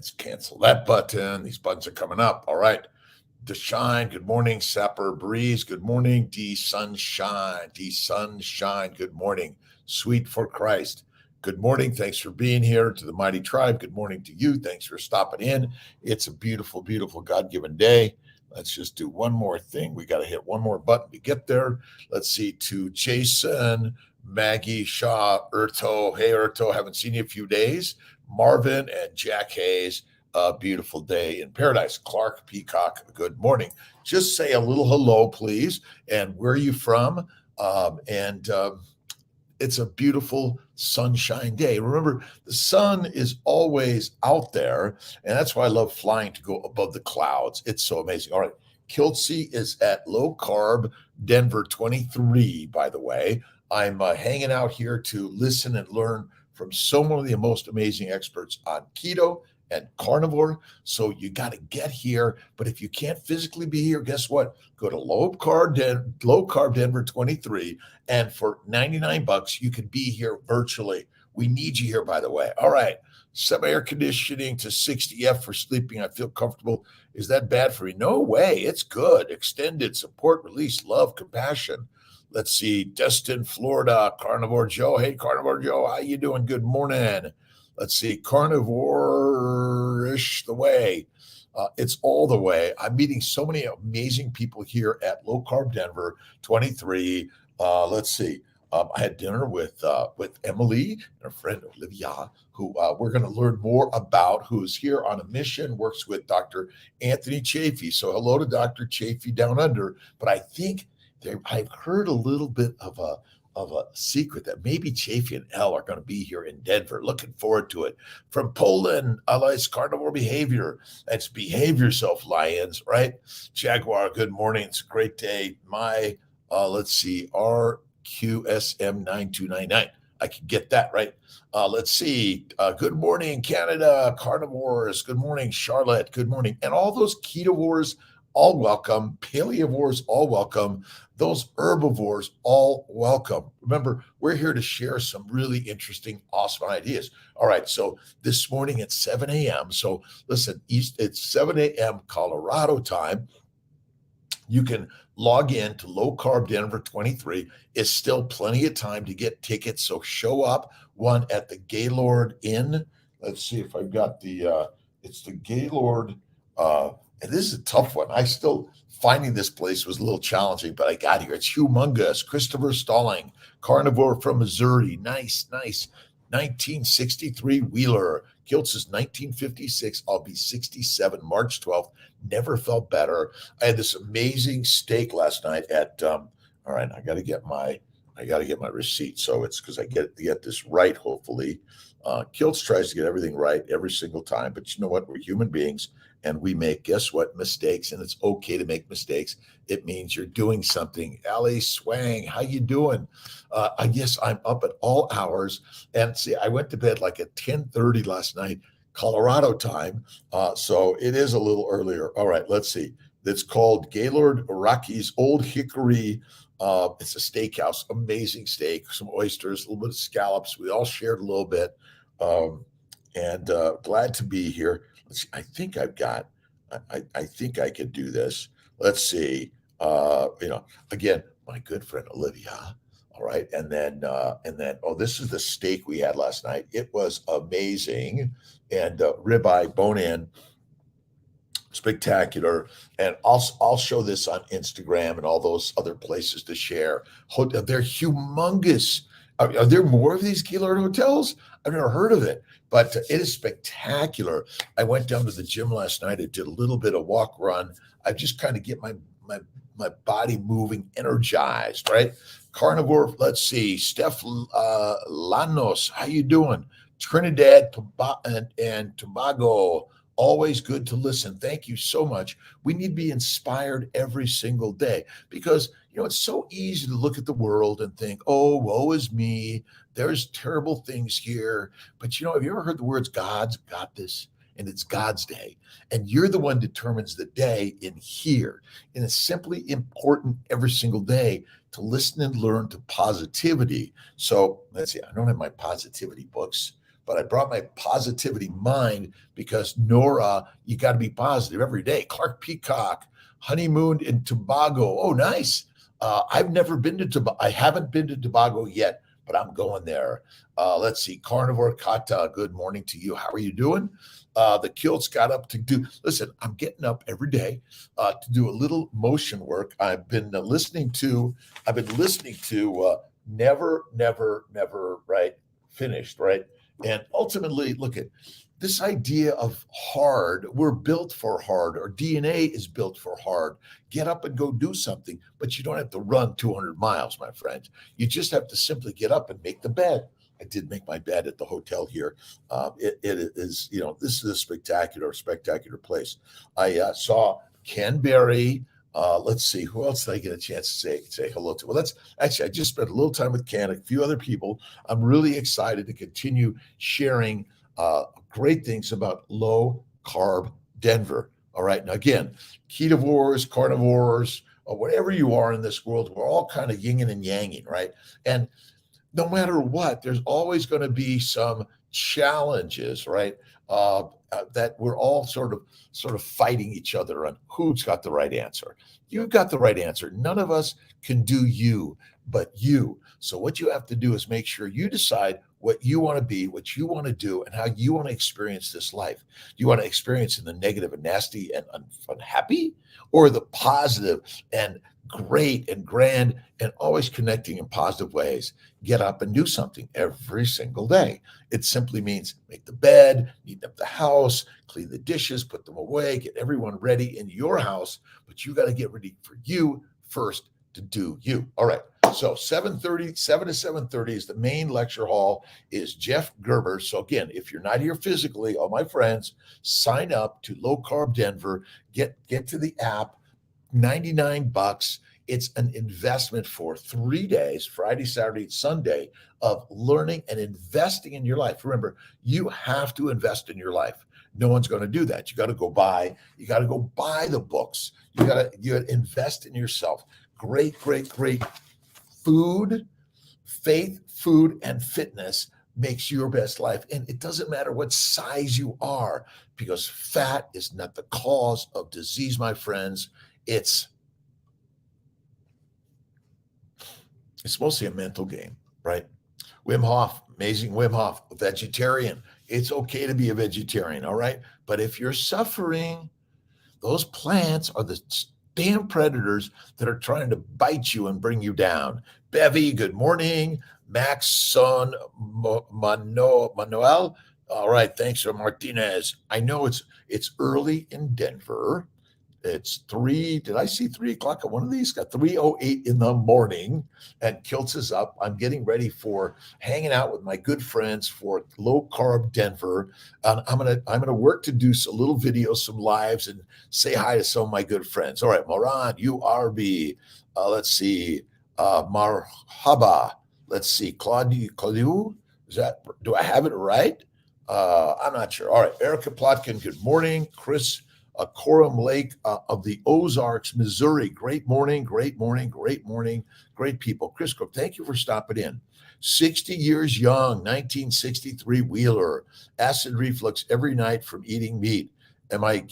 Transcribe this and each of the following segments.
Let's cancel that button. These buttons are coming up. All right. Deshine, good morning. Sapper Breeze, good morning. D Sunshine, good morning. Sweet for Christ, good morning. Thanks for being here. To the mighty tribe, good morning to you. Thanks for stopping in. It's a beautiful, beautiful God-given day. Let's just do one more thing. We got to hit one more button to get there. Let's see, to Jason, Maggie, Shaw, Erto. Hey, Erto, haven't seen you a few days. Marvin and Jack Hayes. A beautiful day in paradise. Clark Peacock, good morning. Just say a little hello, please, and where are you from? It's a beautiful sunshine day. Remember, the sun is always out there, and that's why I love flying to go above the clouds. It's so amazing. All right, Kiltzy is at Low Carb Denver 23, by the way. I'm hanging out here to listen and learn from so many of the most amazing experts on keto and carnivore. So you got to get here. But if you can't physically be here, guess what? Go to Low Carb Denver 23, and for $99, you can be here virtually. We need you here, by the way. All right. Semi-air conditioning to 60F for sleeping. I feel comfortable. Is that bad for you? No way. It's good. Extended support, release, love, compassion. Let's see. Destin, Florida. Carnivore Joe. Hey, Carnivore Joe. How you doing? Good morning. Let's see, carnivore-ish the way. It's all the way. I'm meeting so many amazing people here at Low Carb Denver 23. Let's see. I had dinner with Emily and her friend Olivia, who we're going to learn more about, who's here on a mission, works with Dr. Anthony Chafee. So hello to Dr. Chafee down under. But I think I've heard a little bit of a secret that maybe Chafee and Elle are going to be here in Denver. Looking forward to it. From Poland, Allies Carnivore Behavior. Let's behave yourself, lions, right? Jaguar, good morning. It's a great day. My, let's see, RQSM9299. I can get that, right? Let's see. Good morning, Canada, carnivores. Good morning, Charlotte. Good morning. And all those ketovores, all welcome. Paleovores, all welcome. Those herbivores, all welcome. Remember, we're here to share some really interesting, awesome ideas. All right, so this morning at 7 a.m. So listen, it's 7 a.m. Colorado time. You can log in to Low Carb Denver 23. It's still plenty of time to get tickets. So show up, one at the Gaylord Inn. Let's see if I've got it's the Gaylord, and this is a tough one. Finding this place was a little challenging, but I got here. It's humongous. Christopher Stalling, carnivore from Missouri. Nice. 1963 Wheeler. Kiltz is 1956. I'll be 67 March 12th. Never felt better. I had this amazing steak last night at all right, I gotta get my receipt. So it's because I get this right, hopefully. Kiltz tries to get everything right every single time, but you know what? We're human beings and we make, guess what, mistakes, and it's okay to make mistakes. It means you're doing something. Allie Swang, how you doing? I guess I'm up at all hours. And see, I went to bed like at 10:30 last night, Colorado time. So it is a little earlier. All right, let's see. It's called Gaylord Rockies Old Hickory. It's a steakhouse, amazing steak, some oysters, a little bit of scallops. We all shared a little bit. And glad to be here. Let's see. I think I think I can do this. Let's see. Again, my good friend Olivia. All right. And then, this is the steak we had last night. It was amazing. And ribeye, bone in, spectacular. And I'll show this on Instagram and all those other places to share. They're humongous. Are there more of these Gaylord hotels? I've never heard of it, but it is spectacular. I went down to the gym last night. I did a little bit of walk run. I just kind of get my body moving, energized, right? Carnivore, let's see. Steph Lanos, how you doing? Trinidad and Tobago, always good to listen. Thank you so much. We need to be inspired every single day because, it's so easy to look at the world and think, oh, woe is me. There's terrible things here. But, have you ever heard the words, God's got this? And it's God's day. And you're the one who determines the day in here. And it's simply important every single day to listen and learn to positivity. So let's see, I don't have my positivity books. but I brought my positivity mind because Nora, you got to be positive every day. Clark Peacock, honeymooned in Tobago. Oh, nice. I've never been to Tobago. I haven't been to Tobago yet, but I'm going there. Let's see. Carnivore Kata, good morning to you. How are you doing? The Kiltz got up to do, listen, I'm getting up every day to do a little motion work. I've been listening to Never, Never, Never, right? Finished, right? And ultimately, look at this idea of hard. We're built for hard. Our DNA is built for hard. Get up and go do something, but you don't have to run 200 miles, my friends. You just have to simply get up and make the bed. I did make my bed at the hotel here. It is, this is a spectacular place. I saw Ken Berry. Let's see, who else did I get a chance to say hello to? Well, I just spent a little time with Ken, a few other people. I'm really excited to continue sharing great things about low carb Denver. All right. Now, again, ketovores, carnivores, or whatever you are in this world, we're all kind of yin and yanging, right? And no matter what, there's always going to be some challenges, right? That we're all sort of fighting each other on who's got the right answer. You've got the right answer. None of us can do you, but you. So what you have to do is make sure you decide what you want to be, what you want to do, and how you want to experience this life. Do you want to experience in the negative and nasty and unhappy, or the positive and great and grand and always connecting in positive ways? Get up and do something every single day. It simply means make the bed, neaten up the house, clean the dishes, put them away, get everyone ready in your house. But you got to get ready for you first to do you. All right. So 7 to 7:30 is the main lecture hall, is Jeff Gerber. So again, if you're not here physically, all my friends, sign up to Low Carb Denver, get to the app, $99. It's an investment for 3 days, Friday, Saturday, Sunday, of learning and investing in your life. Remember, you have to invest in your life. No one's going to do that. You got to go buy the books. You got to invest in yourself. Great food, faith, food, and fitness makes your best life. And it doesn't matter what size you are, because fat is not the cause of disease, my friends. It's mostly a mental game, right? Wim Hof, amazing Wim Hof, a vegetarian. It's okay to be a vegetarian, all right? But if you're suffering, those plants are the damn predators that are trying to bite you and bring you down. Bevy, good morning. Max Son Manuel. All right, thanks for Martinez. I know it's early in Denver. It's 3. Did I see 3 o'clock on one of these? Got 3:08 in the morning, and Kiltz is up. I'm getting ready for hanging out with my good friends for Low Carb Denver. I'm gonna work to do a little videos, some lives, and say hi to some of my good friends. All right, Moran, URB. Let's see, Marhaba. Let's see, Claudio. Do I have it right? I'm not sure. All right, Erica Plotkin. Good morning, Chris. Coram Lake of the Ozarks, Missouri. Great morning, great people. Chris Cook, thank you for stopping in. 60 years young, 1963 Wheeler. Acid reflux every night from eating meat. I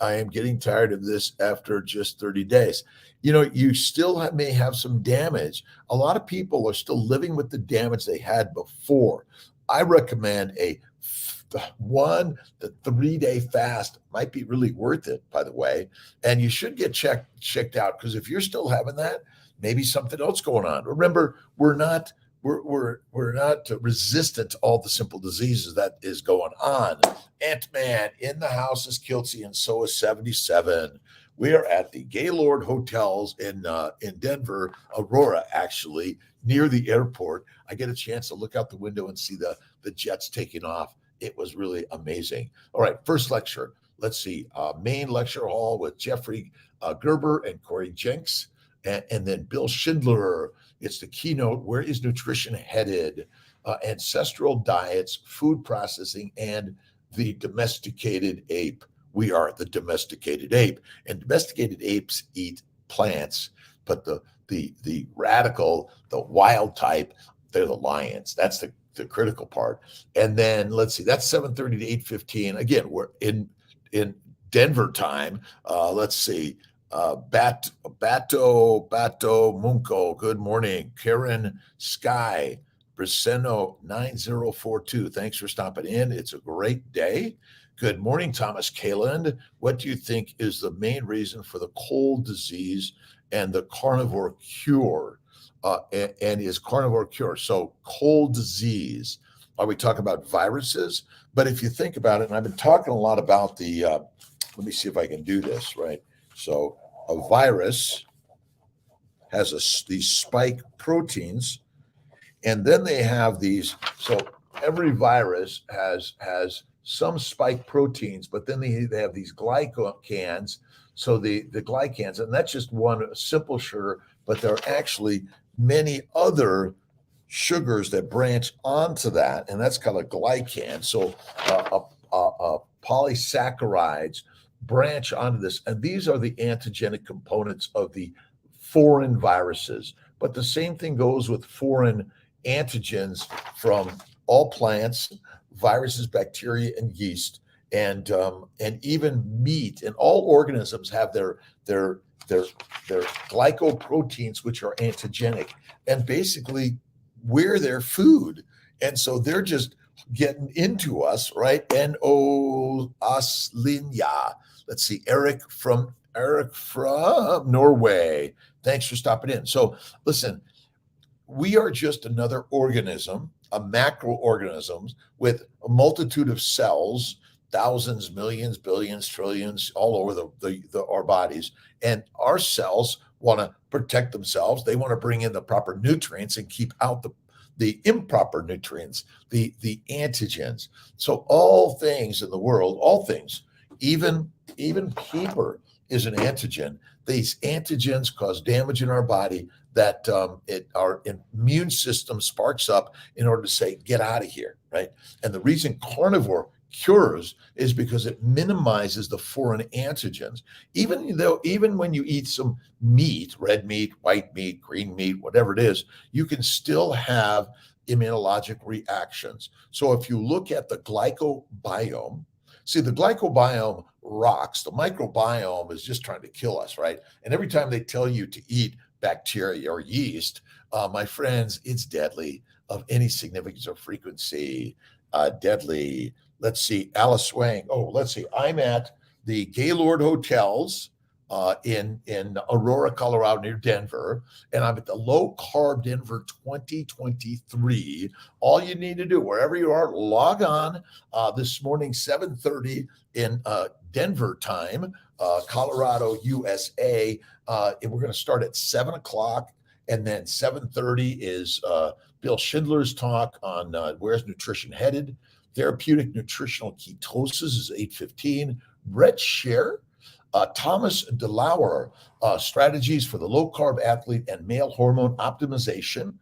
am getting tired of this after just 30 days. You still may have some damage. A lot of people are still living with the damage they had before. I recommend a 1 to 3 day fast. Might be really worth it, by the way. And you should get checked out, because if you're still having that, maybe something else going on. Remember, we're not resistant to all the simple diseases that is going on. Ant-Man in the house is Kiltzy, and so is 77. We are at the Gaylord Hotels in Denver, Aurora, actually, near the airport. I get a chance to look out the window and see the jets taking off. It was really amazing. All right, first lecture. Let's see. Main lecture hall with Jeffrey Gerber and Corey Jenks, and then Bill Schindler. It's the keynote. Where is nutrition headed? Ancestral diets, food processing, and the domesticated ape. We are the domesticated ape, and domesticated apes eat plants, but the radical, the wild type, they're the lions. That's the critical part. And then let's see, that's 7:30 to 8:15. Again, we're in Denver time. Let's see. Bato Munko, good morning. Karen Sky, Briseno 9042. Thanks for stopping in. It's a great day. Good morning, Thomas Kaland. What do you think is the main reason for the cold disease and the carnivore cure? And is carnivore cure? So cold disease, are we talking about viruses? But if you think about it, and I've been talking a lot about the, let me see if I can do this, right? So a virus has these spike proteins, and then they have these, so every virus has some spike proteins, but then they have these glycans. So the glycans, and that's just one simple sugar, but there are actually many other sugars that branch onto that, and that's called a glycan. So polysaccharides branch onto this, and these are the antigenic components of the foreign viruses. But the same thing goes with foreign antigens from all plants, viruses, bacteria, and yeast, and even meat. And all organisms have their glycoproteins, which are antigenic, and basically we're their food. And so they're just getting into us, right? N-O Aslinya. Let's see, Eric from Norway. Thanks for stopping in. So listen, we are just another organism, a macroorganism with a multitude of cells, thousands, millions, billions, trillions, all over our bodies. And our cells want to protect themselves. They want to bring in the proper nutrients and keep out the improper nutrients, the antigens. So all things in the world, all things, even paper is an antigen. These antigens cause damage in our body that our immune system sparks up in order to say, get out of here, right? And the reason carnivore cures is because it minimizes the foreign antigens. Even when you eat some meat, red meat, white meat, green meat, whatever it is, you can still have immunologic reactions. So if you look at the glycobiome, see, the glycobiome rocks. The microbiome is just trying to kill us, right? And every time they tell you to eat bacteria or yeast, my friends, it's deadly of any significance or frequency. Deadly. Let's see, Alice Wang. Oh, let's see. I'm at the Gaylord Hotels in Aurora, Colorado, near Denver, and I'm at the Low Carb Denver 2023. All you need to do, wherever you are, log on this morning, 7:30 in Denver time, Colorado, USA. And we're going to start at 7 o'clock, and then 7:30 is Bill Schindler's talk on where's nutrition headed. Therapeutic nutritional ketosis is 8:15. Brett Scher, Thomas DeLauer, strategies for the low carb athlete and male hormone optimization.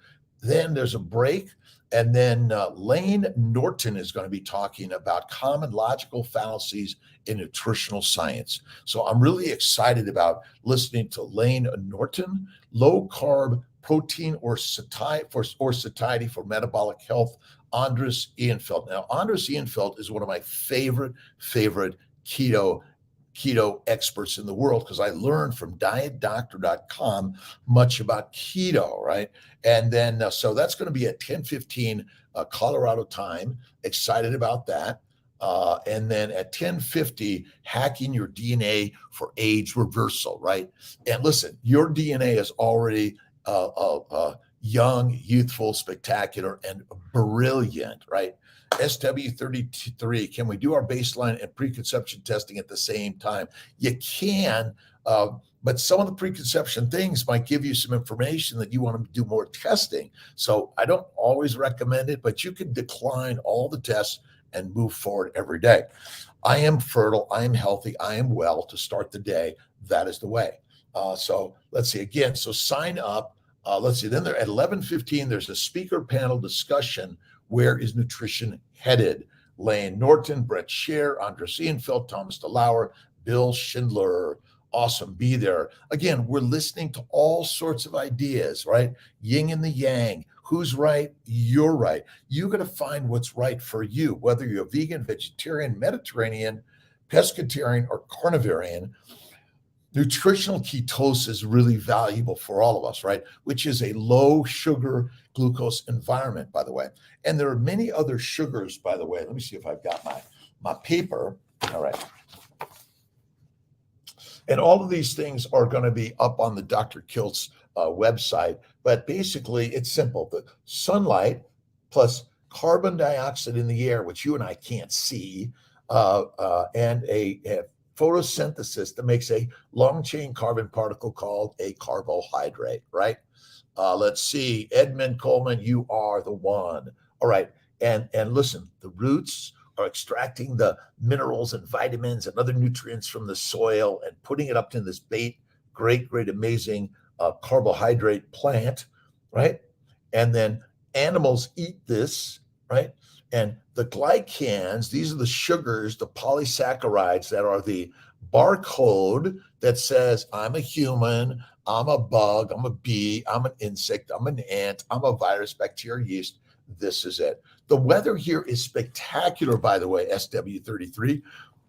Then there's a break. And then Lane Norton is going to be talking about common logical fallacies in nutritional science. So I'm really excited about listening to Lane Norton, low carb protein or satiety for metabolic health, Andres Ehrenfeld. Now, Andres Ehrenfeld is one of my favorite keto experts in the world because I learned from dietdoctor.com much about keto, right? And then, so that's going to be at 10:15 Colorado time. Excited about that. And then at 10:50, hacking your DNA for age reversal, right? And listen, your DNA is already young, youthful, spectacular, and brilliant, right? SW33, can we do our baseline and preconception testing at the same time? You can, but some of the preconception things might give you some information that you want to do more testing. So I don't always recommend it, but you can decline all the tests and move forward every day. I am fertile, I am healthy, I am well to start the day. That is the way. So let's see again. So sign up. Let's see. Then there at 11:15, there's a speaker panel discussion. Where is nutrition headed? Lane Norton, Brett Scher, Andres Ehrenfeld, Thomas DeLauer, Bill Schindler. Awesome. Be there. Again, we're listening to all sorts of ideas, right? Yin and the yang, Who's right? You're right. You got to find what's right for you, whether you're a vegan, vegetarian, Mediterranean, pescatarian, or carnivorian. Nutritional ketosis is really valuable for all of us, right? Which is a low sugar glucose environment, by the way. And there are many other sugars, by the way. Let me see if I've got my paper. All right. And all of these things are going to be up on the Dr. Kiltz website. But basically, it's simple. The sunlight plus carbon dioxide in the air, which you and I can't see, and a photosynthesis that makes a long chain carbon particle called a carbohydrate, right? Let's see, Edmund Coleman, you are the one. All right. And listen, the roots are extracting the minerals and vitamins and other nutrients from the soil and putting it up in this great, amazing carbohydrate plant, right? And then animals eat this, right? And the glycans, these are the sugars, the polysaccharides that are the barcode that says, I'm a human, I'm a bug, I'm a bee, I'm an insect, I'm an ant, I'm a virus, bacteria, yeast. This is it. The weather here is spectacular, by the way, SW33.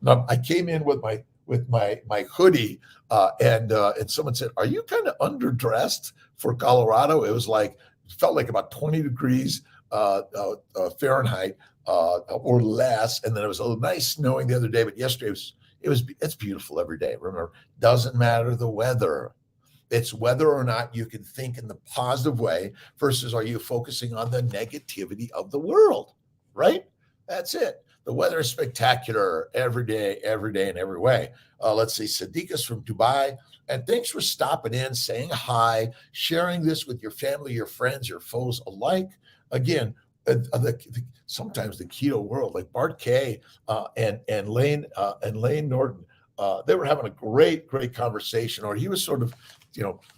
I came in with my hoodie, and someone said, "Are you kind of underdressed for Colorado?" It was like, it felt like about 20 degrees Fahrenheit or less, and then it was a nice snowing the other day. But yesterday it's beautiful every day. Remember, doesn't matter the weather. It's whether or not you can think in the positive way versus are you focusing on the negativity of the world, right? That's it. The weather is spectacular every day, in every way. Let's see, Sadiqa's from Dubai. And thanks for stopping in, saying hi, sharing this with your family, your friends, your foes alike. Again, sometimes the keto world, like Bart K and Lane Norton, they were having a great conversation. Or he was sort of,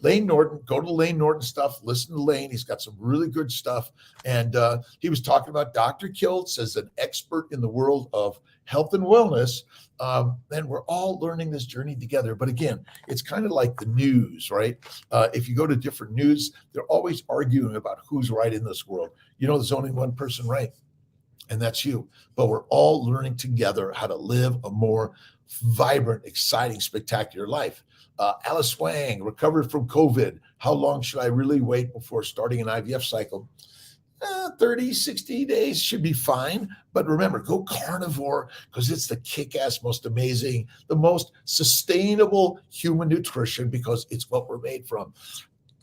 Lane Norton, go to Lane Norton stuff, listen to Lane. He's got some really good stuff. And he was talking about Dr. Kiltz as an expert in the world of health and wellness. And we're all learning this journey together. But again, it's kind of like the news, right? If you go to different news, they're always arguing about who's right in this world. There's only one person right, and that's you. But we're all learning together how to live a more vibrant, exciting, spectacular life. Alice Wang, recovered from COVID. How long should I really wait before starting an IVF cycle? 30, 60 days should be fine. But remember, go carnivore because it's the kick-ass, most amazing, the most sustainable human nutrition because it's what we're made from.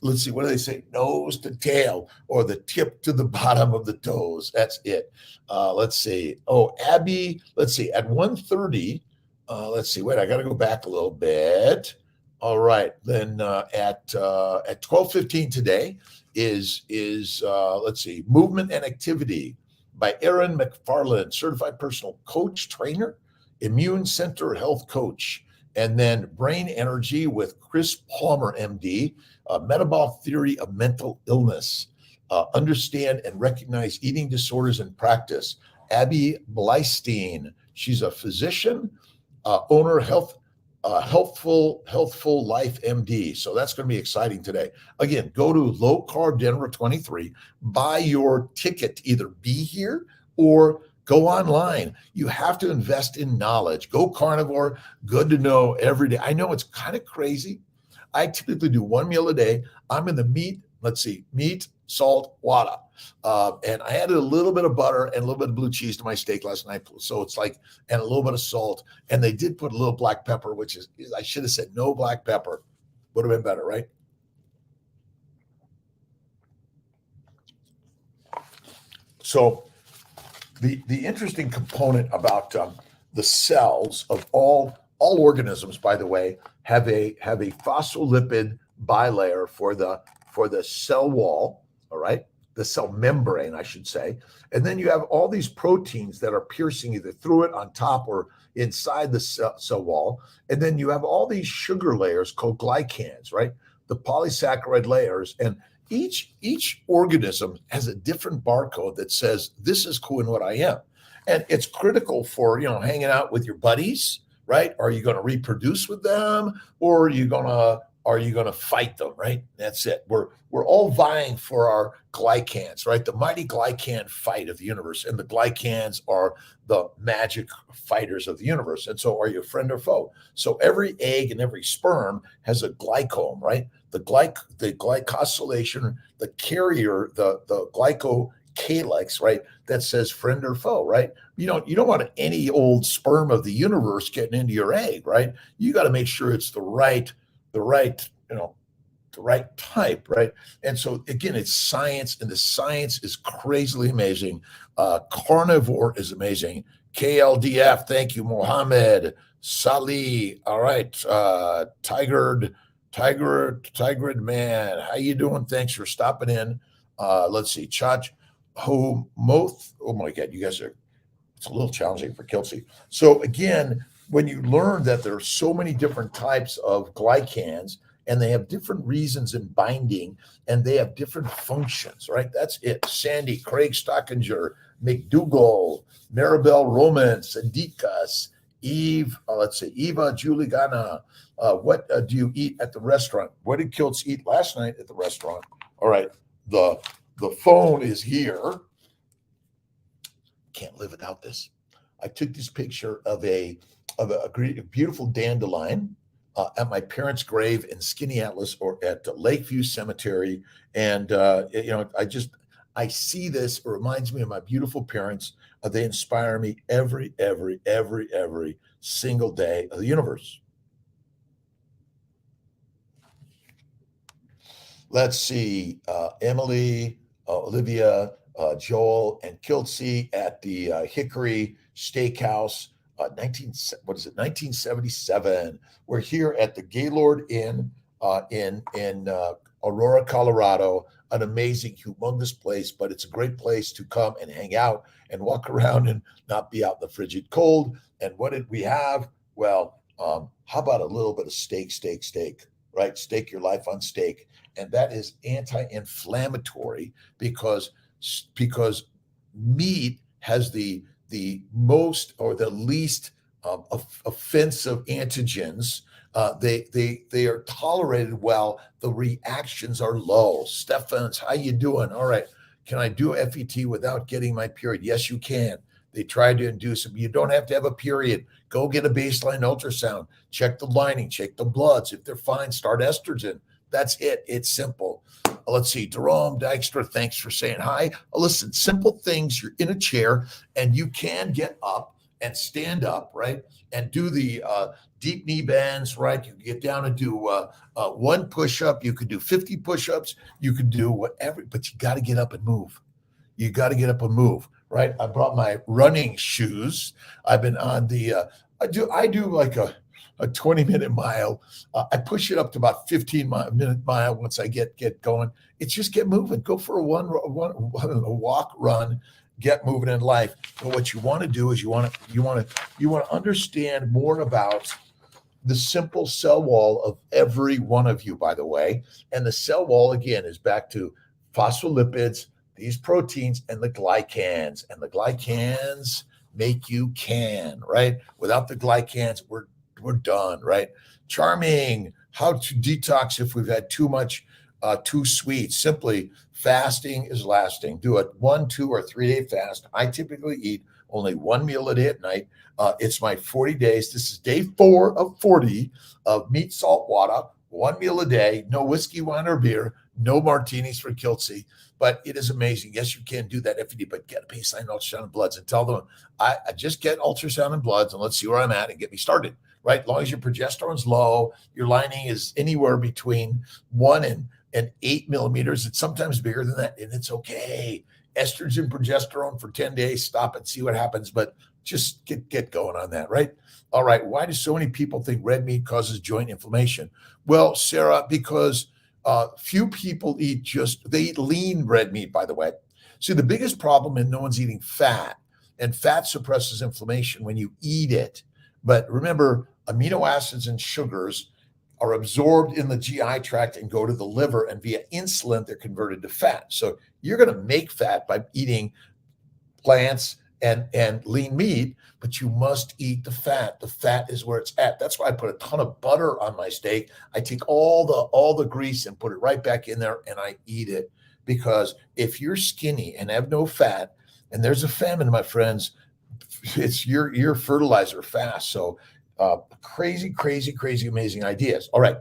Let's see, what do they say? Nose to tail or the tip to the bottom of the toes. That's it. Let's see. Oh, Abby, let's see, at 1:30, let's see, wait, I got to go back a little bit. All right, then at 12:15 today is let's see, Movement and Activity by Erin McFarland, certified personal coach, trainer, immune center health coach, and then Brain Energy with Chris Palmer, MD, metabolic theory of mental illness, understand and recognize eating disorders in practice. Abby Bleistein, she's a physician, owner of Healthful Life MD. So that's going to be exciting today. Again, go to Low Carb Denver 23, buy your ticket to either be here or go online. You have to invest in knowledge. Go carnivore. Good to know every day. I know it's kind of crazy. I typically do one meal a day. I'm in the meat, salt, water. And I added a little bit of butter and a little bit of blue cheese to my steak last night. So it's like, and a little bit of salt. And they did put a little black pepper, which is, I should have said no black pepper. Would have been better, right? So the interesting component about the cells of all organisms, by the way, have a phospholipid bilayer for the cell wall, all right? The cell membrane, I should say. And then you have all these proteins that are piercing either through it, on top, or inside the cell wall. And then you have all these sugar layers called glycans, right? The polysaccharide layers. And each organism has a different barcode that says, this is who and what I am. And it's critical for, hanging out with your buddies, right? Are you going to reproduce with them? Or are you going to are you going to fight them, right? That's it. We're all vying for our glycans, right? The mighty glycan fight of the universe. And the glycans are the magic fighters of the universe. And so are you a friend or foe? So every egg and every sperm has a glycome, right? The glycosylation, the carrier, the glycocalyx, right? That says friend or foe, right? You don't want any old sperm of the universe getting into your egg, right? You got to make sure it's the right type, right? And so again, it's science, and the science is crazily amazing. Carnivore is amazing. KLDF, thank you, Mohammed. Salih, all right. Tigered man, how you doing? Thanks for stopping in. Let's see, Chach, oh my God, you guys are, it's a little challenging for Kelsey. So again, when you learn that there are so many different types of glycans, and they have different reasons in binding, and they have different functions, right? That's it. Sandy, Craig Stockinger, McDougall, Maribel Romans, Adikas, Eve, Eva Juligana. What do you eat at the restaurant? What did Kiltz eat last night at the restaurant? All right, the phone is here. Can't live without this. I took this picture of a beautiful dandelion at my parents' grave in Skinny Atlas, or at Lakeview Cemetery. And, I see this. It reminds me of my beautiful parents. They inspire me every single day of the universe. Let's see, Emily, Olivia, Joel, and Kiltzy at the Hickory Steakhouse. 1977. We're here at the Gaylord Inn in Aurora, Colorado. An amazing, humongous place, but it's a great place to come and hang out and walk around and not be out in the frigid cold. And what did we have? Well, how about a little bit of steak, right? Stake your life on steak. And that is anti-inflammatory because meat has the most or the least offensive antigens. They are tolerated well. The reactions are low. Stephens, how you doing? All right. Can I do FET without getting my period? Yes, you can. They tried to induce them. You don't have to have a period. Go get a baseline ultrasound. Check the lining. Check the bloods. If they're fine, start estrogen. That's it. It's simple. Let's see. Jerome Dykstra, thanks for saying hi. Listen, simple things. You're in a chair and you can get up and stand up, right? And do the deep knee bends, right? You can get down and do one push-up. You could do 50 push-ups. You could do whatever, but you got to get up and move. You got to get up and move, right? I brought my running shoes. I've been on the, I do like a 20-minute mile. I push it up to about 15-minute mile once I get going. It's just get moving. Go for a walk, run, get moving in life. But what you want to do is you want to understand more about the simple cell wall of every one of you, by the way. And the cell wall, again, is back to phospholipids, these proteins, and the glycans. And the glycans make you can, right? Without the glycans, we're done, right? Charming. How to detox if we've had too much, too sweet. Simply, fasting is lasting. Do a 1, 2, or 3 day fast. I typically eat only one meal a day at night. It's my 40 days. This is day 4 of 40 of meat, salt, water, one meal a day, no whiskey, wine, or beer, no martinis for Kiltzy. But it is amazing. Yes, you can do that FED, but get a baseline ultrasound and bloods and tell them, I just get ultrasound and bloods and let's see where I'm at and get me started, right? As long as your progesterone's low, your lining is anywhere between 1 and 8 millimeters. It's sometimes bigger than that, and it's okay. Estrogen, progesterone for 10 days, stop and see what happens, but just get going on that, right? All right, why do so many people think red meat causes joint inflammation? Well, Sarah, because few people they eat lean red meat, by the way. See, the biggest problem is no one's eating fat, and fat suppresses inflammation when you eat it. But remember, amino acids and sugars are absorbed in the GI tract and go to the liver, and via insulin, they're converted to fat. So you're going to make fat by eating plants and lean meat, but you must eat the fat. The fat is where it's at. That's why I put a ton of butter on my steak. I take all the grease and put it right back in there and I eat it. Because if you're skinny and have no fat, and there's a famine, my friends, it's your fertilizer fast. So crazy, crazy, crazy, amazing ideas. All right.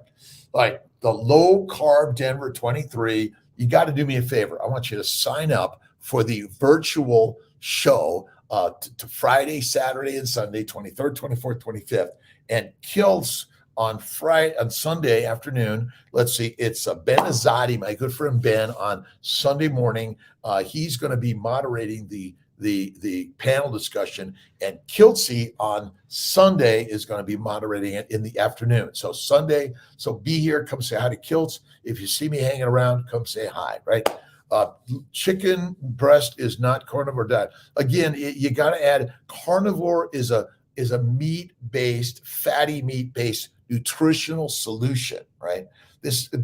The low carb Denver 23. You got to do me a favor. I want you to sign up for the virtual show to Friday, Saturday, and Sunday, 23rd, 24th, 25th. And Kiltz on Sunday afternoon. Let's see, it's Ben Azadi, my good friend Ben, on Sunday morning. He's going to be moderating the panel discussion, and Kiltzy on Sunday is going to be moderating it in the afternoon. So Sunday, so be here, come say hi to Kiltz. If you see me hanging around, come say hi, right? Chicken breast is not carnivore diet. Again, you got to add carnivore is a meat-based, fatty meat-based nutritional solution, right?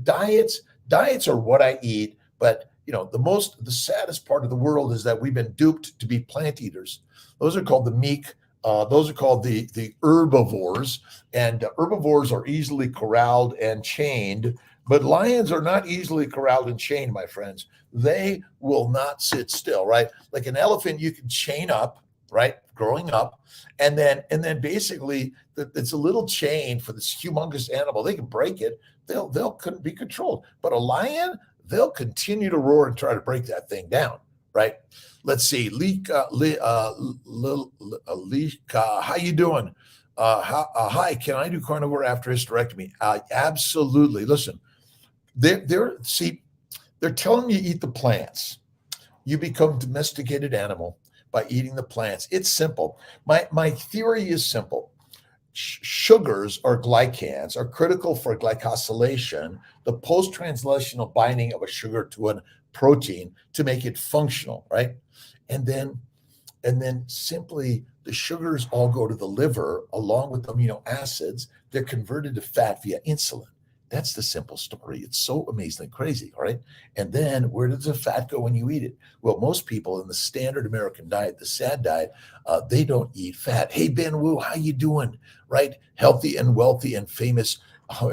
Diets are what I eat, but the saddest part of the world is that we've been duped to be plant eaters. Those are called the meek. Those are called the herbivores, and herbivores are easily corralled and chained, but lions are not easily corralled and chained, my friends. They will not sit still, right? Like an elephant, you can chain up, right? Growing up, and then basically it's a little chain for this humongous animal. They can break it. They'll couldn't be controlled. But a lion, they'll continue to roar and try to break that thing down, right? Let's see, Lika, how you doing? Hi, can I do carnivore after hysterectomy? Absolutely. Listen, they're telling you eat the plants. You become domesticated animal by eating the plants. It's simple. My theory is simple. Sugars or glycans are critical for glycosylation, the post-translational binding of a sugar to a protein to make it functional, right? And then simply the sugars all go to the liver along with amino acids. They're converted to fat via insulin. That's the simple story. It's so amazingly crazy, all right? And then where does the fat go when you eat it? Well, most people in the standard American diet, the SAD diet, they don't eat fat. Hey, Ben Wu, how you doing? Right? Healthy and wealthy and famous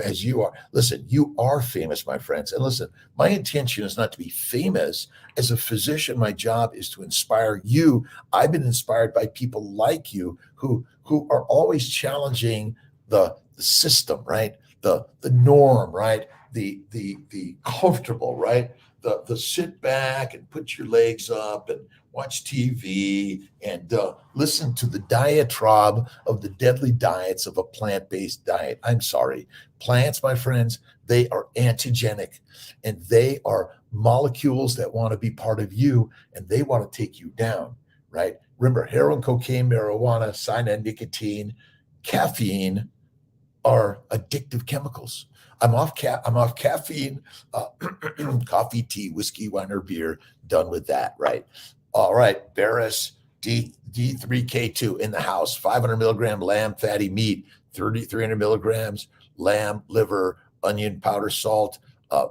as you are. Listen, you are famous, my friends. And listen, my intention is not to be famous. As a physician, my job is to inspire you. I've been inspired by people like you who are always challenging the system, right? The norm, right? The comfortable, right? The sit back and put your legs up and watch TV and listen to the diatribe of the deadly diets of a plant-based diet. I'm sorry. Plants, my friends, they are antigenic and they are molecules that want to be part of you and they want to take you down, right? Remember, heroin, cocaine, marijuana, cyanide, nicotine, caffeine are addictive chemicals. I'm off caffeine, coffee, tea, whiskey, wine, or beer. Done with that, right? All right, Barris D3K2 in the house. 500 milligram lamb fatty meat, 300 milligrams lamb liver, onion powder, salt,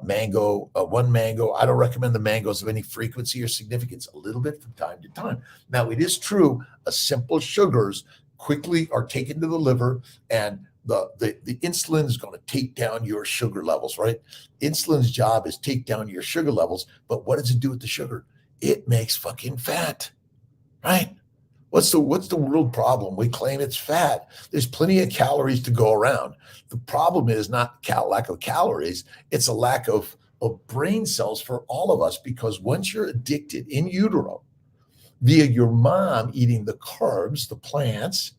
mango, one mango. I don't recommend the mangoes of any frequency or significance. A little bit from time to time. Now, it is true, simple sugars quickly are taken to the liver and the insulin is going to take down your sugar levels, right? Insulin's job is take down your sugar levels, but what does it do with the sugar? It makes fucking fat, right? What's the world problem? We claim it's fat. There's plenty of calories to go around. The problem is not lack of calories. It's a lack of brain cells for all of us, because once you're addicted in utero via your mom eating the carbs, the plants,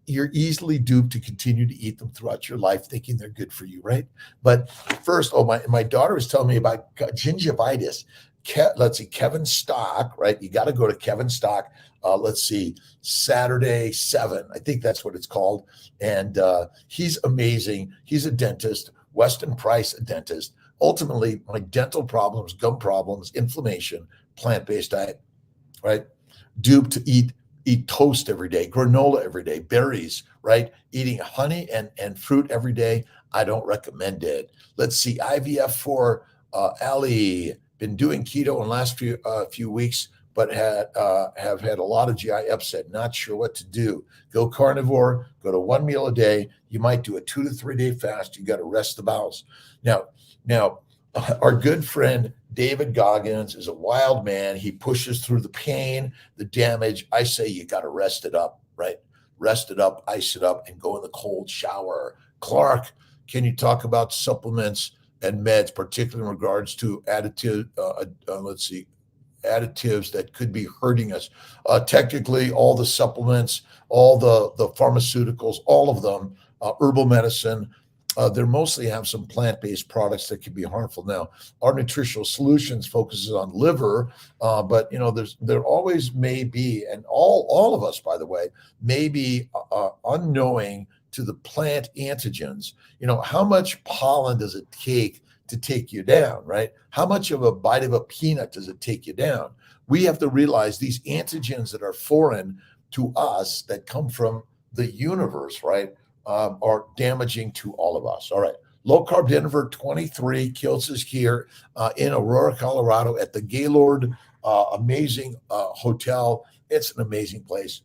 you're easily duped to continue to eat them throughout your life, thinking they're good for you, right? But first, my daughter was telling me about gingivitis. Let's see, Kevin Stock, right? You got to go to Kevin Stock. Let's see, Saturday 7. I think that's what it's called. And he's amazing. He's a dentist, Weston Price, a dentist. Ultimately, my dental problems, gum problems, inflammation, plant-based diet, right? Duped to eat toast every day, granola every day, berries, right? Eating honey and fruit every day. I don't recommend it. Let's see, IVF for Ali. Been doing keto in the last few weeks. but have had a lot of GI upset, not sure what to do. Go carnivore, go to one meal a day. You might do a 2 to 3 day fast. You got to rest the bowels. Now, our good friend David Goggins is a wild man. He pushes through the pain, the damage. I say you got to rest it up, right? Rest it up, ice it up, and go in the cold shower. Clark, can you talk about supplements and meds, particularly in regards to additives that could be hurting us? Technically, all the supplements, all the pharmaceuticals, all of them, herbal medicine, they mostly have some plant-based products that can be harmful. Now, our nutritional solutions focuses on liver, but there always may be, and all of us, by the way, may be unknowing to the plant antigens. How much pollen does it take to take you down, right? How much of a bite of a peanut does it take you down? We have to realize these antigens that are foreign to us, that come from the universe, right, are damaging to all of us. All right. Low Carb Denver 23. Kiltz is here in Aurora, Colorado at the Gaylord amazing hotel. It's an amazing place.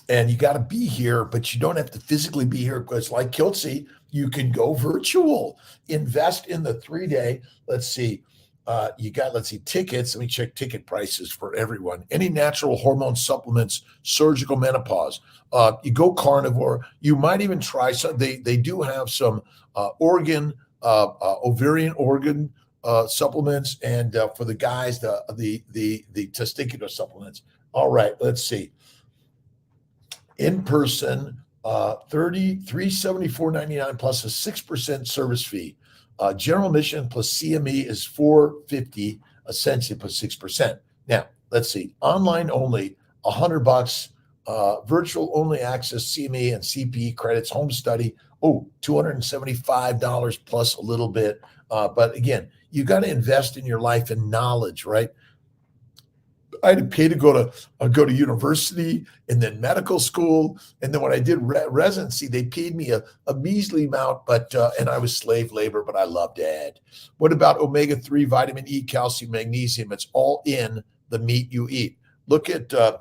And you got to be here, but you don't have to physically be here, because like Kiltzy, you can go virtual. Invest in the 3-day. Let's see. Tickets. Let me check ticket prices for everyone. Any natural hormone supplements, surgical menopause. You go carnivore. You might even try some. They do have some ovarian organ supplements, and for the guys, the testicular supplements. All right, let's see. In person, $374.99 plus a 6% service fee. General admission plus CME is $450, essentially plus 6%. Now, let's see. Online only, $100. Virtual only access, CME and CPE credits, home study. $275 plus a little bit. But again, you got to invest in your life and knowledge, right? I had to pay to go to university and then medical school, and then when I did residency, they paid me a measly amount, but and I was slave labor, but I loved it. What about omega-3, vitamin E, calcium, magnesium? It's all in the meat you eat. Look at the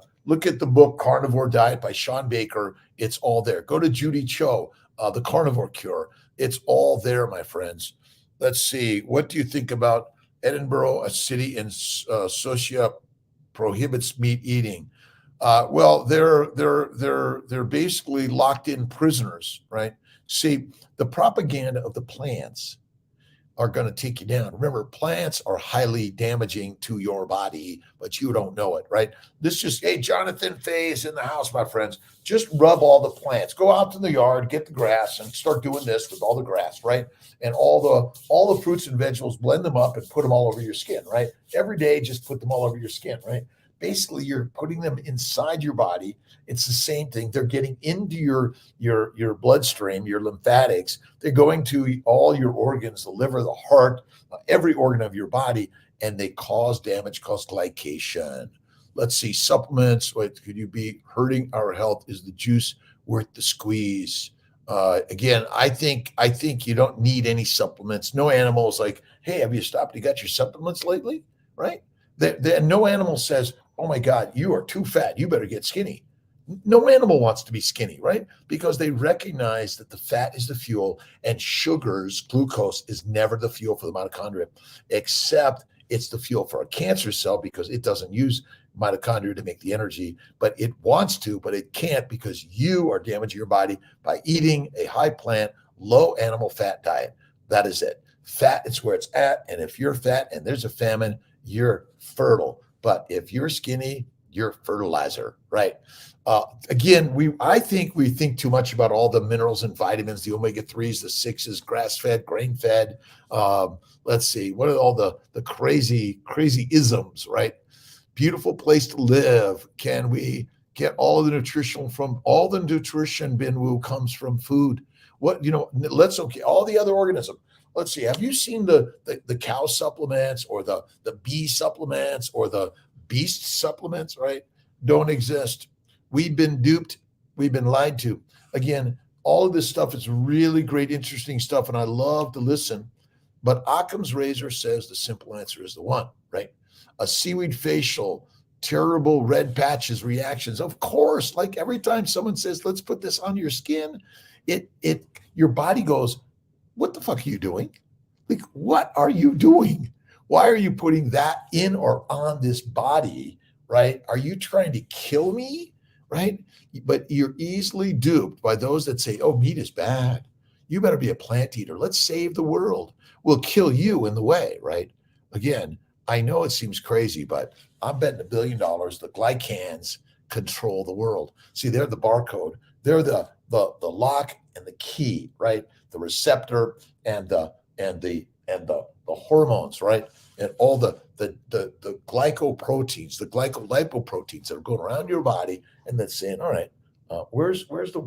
book Carnivore Diet by Sean Baker. It's all there. Go to Judy Cho, The Carnivore Cure. It's all there, my friends. Let's see. What do you think about Edinburgh, a city in Scotia, prohibits meat eating? Well, they're basically locked in prisoners, right? See, the propaganda of the plants are going to take you down. Remember, plants are highly damaging to your body, but you don't know it, right? Hey, Jonathan Fay is in the house, my friends. Just rub all the plants. Go out to the yard, get the grass, and start doing this with all the grass, right? And all the fruits and vegetables, blend them up and put them all over your skin, right? Every day, just put them all over your skin, right? Basically, you're putting them inside your body. It's the same thing. They're getting into your bloodstream, your lymphatics. They're going to all your organs, the liver, the heart, every organ of your body, and they cause damage, cause glycation. Let's see, supplements. What could you be hurting our health? Is the juice worth the squeeze? Again, I think you don't need any supplements. No animals like, hey, have you stopped? You got your supplements lately, right? No animal says, oh my God, you are too fat, you better get skinny. No animal wants to be skinny, right? Because they recognize that the fat is the fuel, and sugars, glucose, is never the fuel for the mitochondria, except it's the fuel for a cancer cell, because it doesn't use mitochondria to make the energy, but it wants to, but it can't, because you are damaging your body by eating a high plant, low animal fat diet. That is it. Fat is where it's at. And if you're fat and there's a famine, you're fertile. But if you're skinny, you're fertilizer, right? Again, I think we think too much about all the minerals and vitamins, the omega-3s, the 6s, grass-fed, grain-fed. Let's see, what are all the crazy isms, right? Beautiful place to live. Can we get all of the nutrition from all the nutrition, Binwoo, comes from food? All the other organisms. Let's see. Have you seen the cow supplements or the bee supplements or the beast supplements, right? Don't exist. We've been duped. We've been lied to. Again, all of this stuff is really great, interesting stuff, and I love to listen. But Occam's razor says the simple answer is the one, right? A seaweed facial, terrible red patches, reactions. Of course, like every time someone says, let's put this on your skin, your body goes, what the fuck are you doing? Like, what are you doing? Why are you putting that in or on this body, right? Are you trying to kill me, right? But you're easily duped by those that say, oh, meat is bad. You better be a plant eater. Let's save the world. We'll kill you in the way, right? Again, I know it seems crazy, but I'm betting $1 billion the glycans control the world. See, they're the barcode. They're the lock and the key, right? The receptor and the hormones, right? And all the glycoproteins, the glycolipoproteins that are going around your body, and that's saying, all right, where's the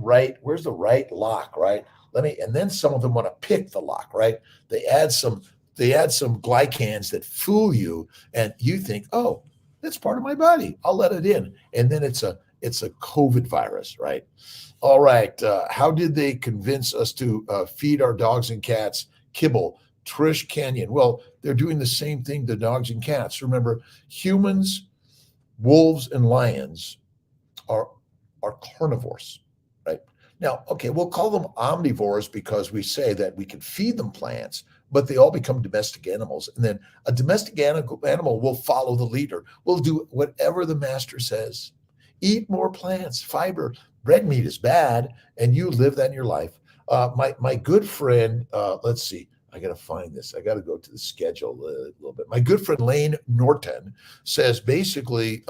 right lock, right? And then some of them want to pick the lock, right? They add some glycans that fool you, and you think, oh, that's part of my body. I'll let it in, and then it's a COVID virus, right? All right. How did they convince us to feed our dogs and cats kibble? Trish Canyon. Well, they're doing the same thing to dogs and cats. Remember, humans, wolves, and lions are carnivores, right? Now, okay, we'll call them omnivores because we say that we can feed them plants, but they all become domestic animals. And then a domestic animal will follow the leader, will do whatever the master says. Eat more plants, fiber. Red meat is bad, and you live that in your life. My good friend, let's see, I got to find this. I got to go to the schedule a little bit. My good friend Lane Norton says basically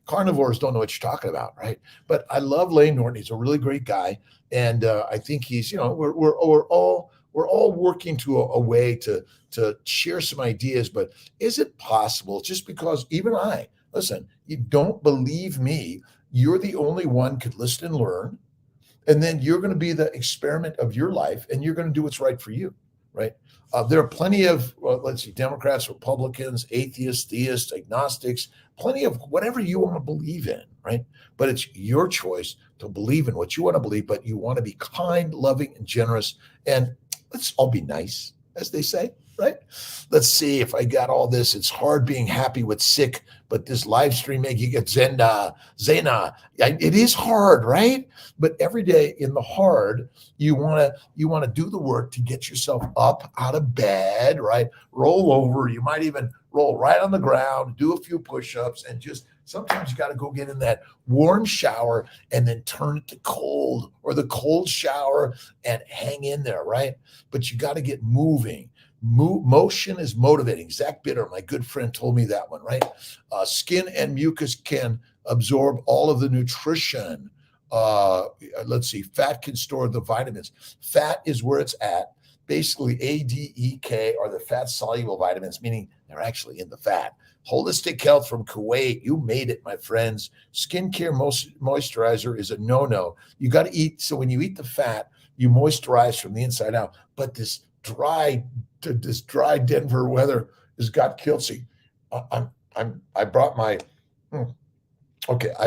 carnivores don't know what you're talking about, right? But I love Lane Norton. He's a really great guy, and I think he's, we're all working to a way to share some ideas. But is it possible? Just because even listen, you don't believe me, you're the only one could listen and learn, and then you're going to be the experiment of your life, and you're going to do what's right for you, right? There are plenty of, Democrats, Republicans, atheists, theists, agnostics, plenty of whatever you want to believe in, right? But it's your choice to believe in what you want to believe, but you want to be kind, loving, and generous. And let's all be nice, as they say, right? Let's see if I got all this. It's hard being happy with sick, but this live stream make you get Zena. It is hard, right? But every day in the hard, you want to do the work to get yourself up out of bed, right? Roll over. You might even roll right on the ground, do a few push-ups, and just sometimes you got to go get in that warm shower and then turn it to cold, or the cold shower and hang in there, right? But you got to get moving. Motion is motivating. Zach Bitter, my good friend, told me that one, right? Skin and mucus can absorb all of the nutrition. Let's see. Fat can store the vitamins. Fat is where it's at. Basically, A, D, E, K are the fat-soluble vitamins, meaning they're actually in the fat. Holistic Health from Kuwait. You made it, my friends. Skincare moisturizer is a no-no. You got to eat. So when you eat the fat, you moisturize from the inside out. But this dry Denver weather has got Kiltzy. I brought my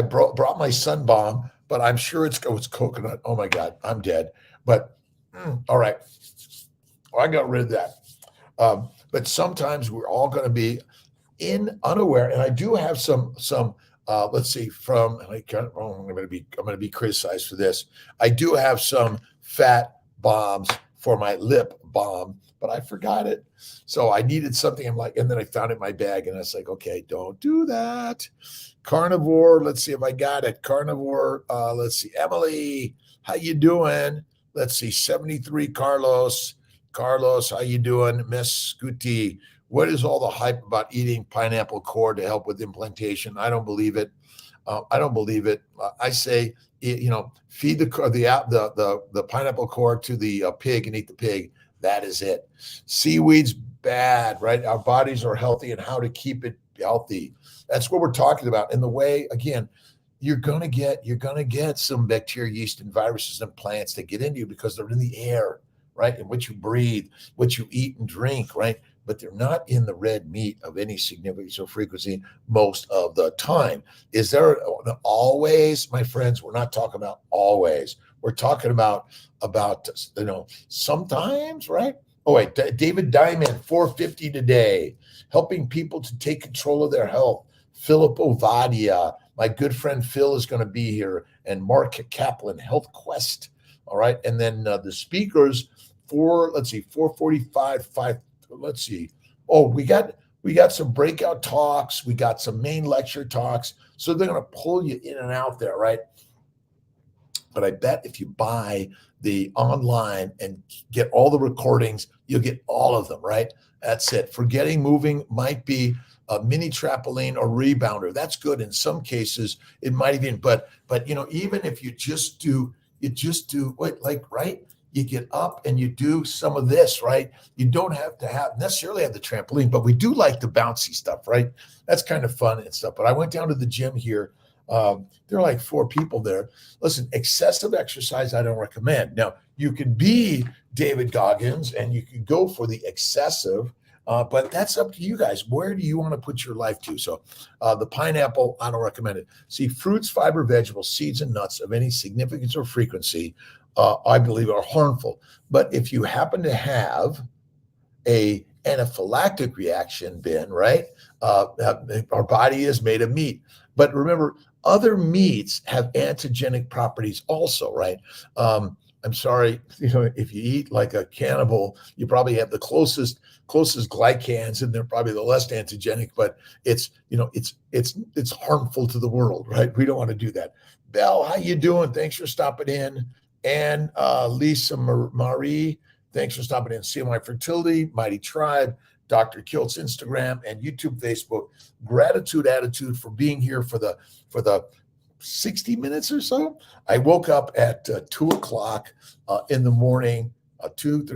brought my sun bomb, but I'm sure it's coconut. Oh my God, I'm dead. But all right, I got rid of that. But sometimes we're all going to be unaware, and I do have some. Let's see. I'm going to be criticized for this. I do have some fat bombs for my lip balm, but I forgot it. So I needed something. And then I found it in my bag, and I was like, okay, don't do that. Carnivore. Let's see if I got it. Carnivore. Let's see. Emily, how you doing? Let's see. 73 Carlos, how you doing? Miss Scuti, what is all the hype about eating pineapple core to help with implantation? I don't believe it. I say, feed the pineapple core to the pig and eat the pig. That is it. Seaweed's bad, right? Our bodies are healthy, and how to keep it healthy. That's what we're talking about. And the way, again, you're gonna get some bacteria, yeast, and viruses and plants that get into you because they're in the air, right? And what you breathe, what you eat and drink, right? But they're not in the red meat of any significance or frequency most of the time. Is there always, my friends? We're not talking about always. We're talking about sometimes, right? Oh, wait, David Diamond, 450 today, helping people to take control of their health. Philip Ovadia, my good friend Phil is going to be here, and Mark Kaplan, Health Quest. All right, and then the speakers for, let's see, 445, 5. Let's see. Oh, we got some breakout talks. We got some main lecture talks. So they're going to pull you in and out there, right? But I bet if you buy the online and get all the recordings, you'll get all of them, right? That's it. Forgetting moving might be a mini trampoline or rebounder. That's good in some cases. It might even, but even if you just do what, like, right? You get up and you do some of this, right? You don't have to necessarily have the trampoline, but we do like the bouncy stuff, right? That's kind of fun and stuff. But I went down to the gym here. There are like 4 people there. Listen, excessive exercise, I don't recommend. Now, you can be David Goggins and you can go for the excessive, but that's up to you guys. Where do you want to put your life to? So the pineapple, I don't recommend it. See, fruits, fiber, vegetables, seeds, and nuts of any significance or frequency, I believe are harmful. But if you happen to have a anaphylactic reaction, Ben, right? Our body is made of meat. But remember, other meats have antigenic properties also, right? I'm sorry, if you eat like a cannibal, you probably have the closest glycans, and they're probably the less antigenic, but it's harmful to the world, right? We don't want to do that. Belle, how you doing? Thanks for stopping in. And Lisa Marie, thanks for stopping in. CMI Fertility, Mighty Tribe, Dr. Kiltz, Instagram and YouTube, Facebook. Gratitude attitude for being here for the 60 minutes or so. I woke up at 2 o'clock in the morning, 2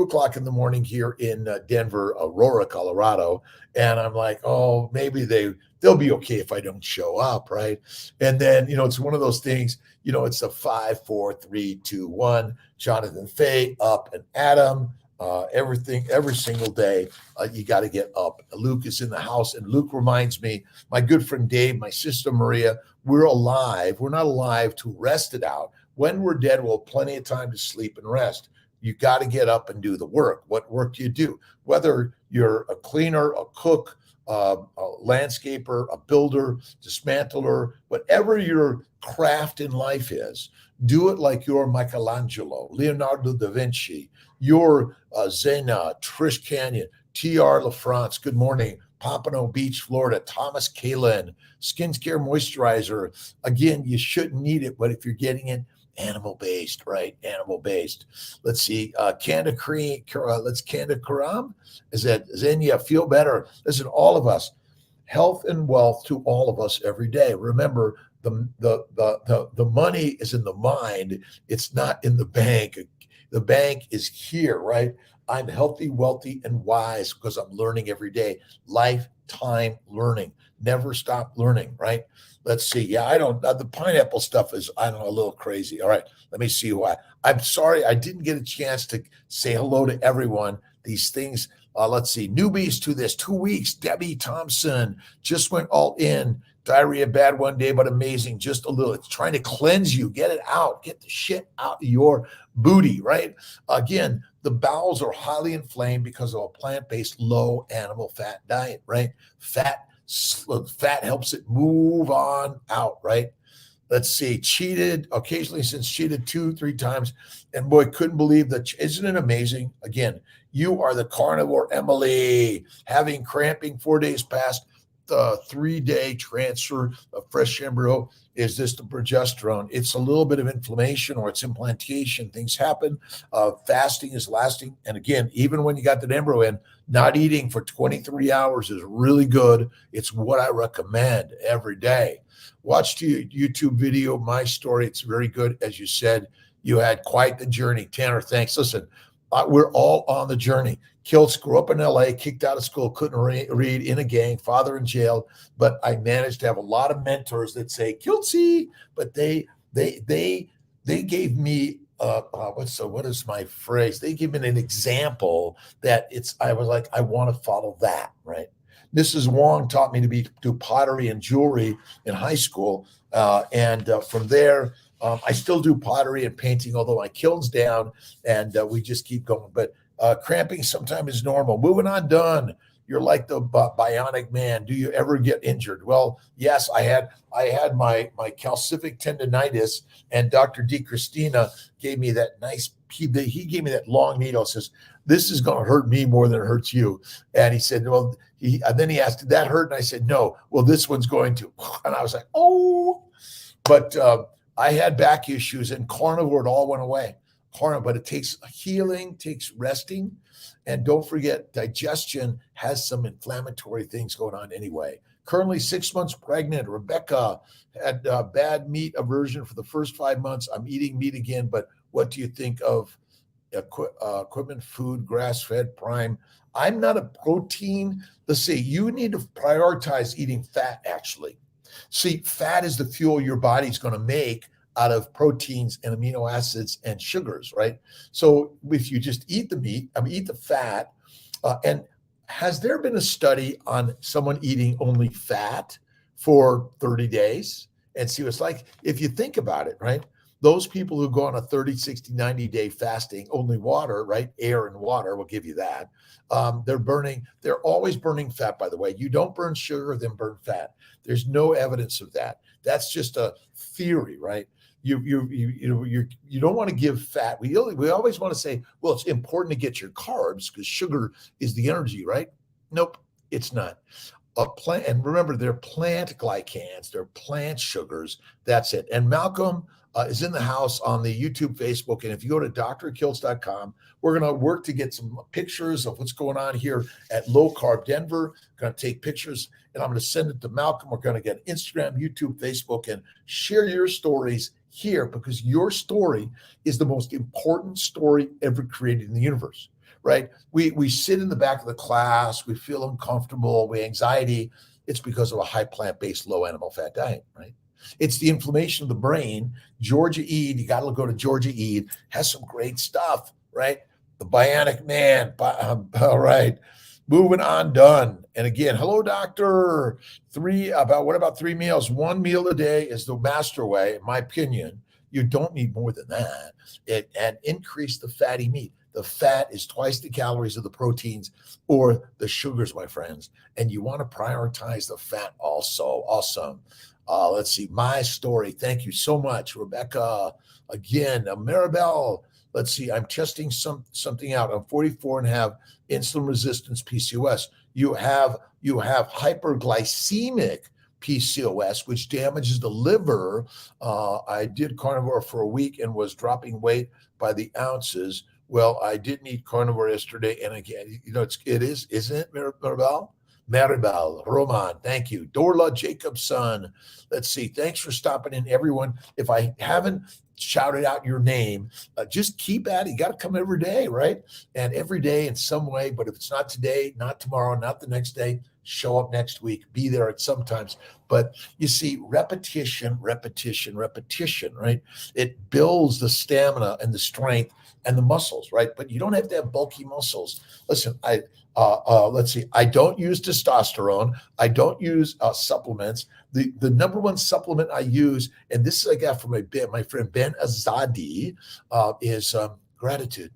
o'clock in the morning here in Denver, Aurora, Colorado. And I'm like, oh, maybe they'll be okay if I don't show up, right? And then, it's one of those things, it's a 5, 4, 3, 2, 1. Jonathan Fay, up and Adam. Everything, every single day, you got to get up. Luke is in the house, and Luke reminds me, my good friend Dave, my sister Maria, we're alive. We're not alive to rest it out. When we're dead, we'll have plenty of time to sleep and rest. You got to get up and do the work. What work do you do? Whether you're a cleaner, a cook, a landscaper, a builder, dismantler, whatever your craft in life is, do it like you're Michelangelo, Leonardo da Vinci, your Zena, Trish Canyon, T.R. LaFrance, good morning, Pompano Beach, Florida, Thomas Kalin, Skincare Moisturizer. Again, you shouldn't need it, but if you're getting it, animal-based, right? Animal-based. Let's see, Canda Karam. Is that Zenia? Feel better. Listen, all of us, health and wealth to all of us every day. Remember, the money is in the mind. It's not in the bank. The bank is here, right? I'm healthy, wealthy, and wise because I'm learning every day. Lifetime learning. Never stop learning, right? Let's see. Yeah, the pineapple stuff is, a little crazy. All right, let me see why. I'm sorry I didn't get a chance to say hello to everyone. These things, let's see. Newbies to this, 2 weeks. Debbie Thompson just went all in. Diarrhea bad one day, but amazing. Just a little. It's trying to cleanse you. Get it out. Get the shit out of your booty, right? Again, the bowels are highly inflamed because of a plant-based low animal fat diet, right? Fat helps it move on out, right? Let's see. Occasionally since cheated 2-3 times. And boy, couldn't believe that. Isn't it amazing? Again, you are the carnivore Emily, having cramping 4 days past. The 3-day transfer of fresh embryo. Is this the progesterone? It's a little bit of inflammation or it's implantation. Things happen. Fasting is lasting. And again, even when you got that embryo in, not eating for 23 hours is really good. It's what I recommend every day. Watch the YouTube video, My Story. It's very good. As you said, you had quite the journey. Tanner, thanks. Listen, we're all on the journey. Kiltz grew up in LA, kicked out of school, couldn't read, in a gang, father in jail. But I managed to have a lot of mentors that say, Kiltzy, but they gave me what is my phrase? They gave me an example that I was like, I want to follow that, right? Mrs. Wong taught me to do pottery and jewelry in high school. And from there, I still do pottery and painting, although my kiln's down, and we just keep going. But Cramping sometimes is normal. Moving on, done. You're like the bionic man. Do you ever get injured? Well, yes, I had my calcific tendonitis, and Dr. D. Christina gave me that nice. He gave me that long needle. Says this is going to hurt me more than it hurts you. And he said, well, and then he asked, did that hurt? And I said, no. Well, this one's going to. And I was like, oh. But I had back issues, and carnivore, it all went away. But it takes healing, takes resting. And don't forget, digestion has some inflammatory things going on anyway. Currently 6 months pregnant. Rebecca had bad meat aversion for the first 5 months. I'm eating meat again, but what do you think of equipment food, grass-fed, prime? I'm not a protein. Let's see, you need to prioritize eating fat, actually. See, fat is the fuel your body's going to make out of proteins and amino acids and sugars, right? So if you just eat the meat, eat the fat, and has there been a study on someone eating only fat for 30 days and see what it's like? If you think about it, right? Those people who go on a 30, 60, 90-day fasting, only water, right? Air and water will give you that. They're always burning fat, by the way. You don't burn sugar, then burn fat. There's no evidence of that. That's just a theory, right? You don't want to give fat. We always want to say, well, it's important to get your carbs because sugar is the energy, right? Nope, it's not. And remember, they're plant glycans, they're plant sugars. That's it. And Malcolm is in the house on the YouTube, Facebook. And if you go to drkiltz.com, we're going to work to get some pictures of what's going on here at Low Carb Denver. Going to take pictures, and I'm going to send it to Malcolm. We're going to get Instagram, YouTube, Facebook, and share your stories here, because your story is the most important story ever created in the universe, right? We sit in the back of the class, we feel uncomfortable, we anxiety. It's because of a high plant-based, low animal fat diet, right? It's the inflammation of the brain. Georgia Ede, you got to go to Georgia Ede, has some great stuff, right? The Bionic Man. All right. Moving on, done. And again, hello, doctor. What about 3 meals? 1 meal a day is the master way, in my opinion. You don't need more than that. And increase the fatty meat. The fat is twice the calories of the proteins or the sugars, my friends. And you want to prioritize the fat also. Awesome. Let's see. My story. Thank you so much, Rebecca. Again, Maribel. Let's see. I'm testing something out. I'm 44 and have insulin resistance PCOS. You have hyperglycemic PCOS, which damages the liver. I did carnivore for a week and was dropping weight by the ounces. Well, I didn't eat carnivore yesterday, and again, it is, isn't it, Maribel? Maribel, Roman, thank you. Dorla Jacobson, let's see. Thanks for stopping in, everyone. If I haven't shouted out your name, just keep at it. You got to come every day, right? And every day in some way, but if it's not today, not tomorrow, not the next day, show up next week, be there at sometimes. But you see, repetition, right? It builds the stamina and the strength and the muscles, right? But you don't have to have bulky muscles. Listen, let's see. I don't use testosterone. I don't use supplements. The number one supplement I use, and this is I got from my friend Ben Azadi, is gratitude.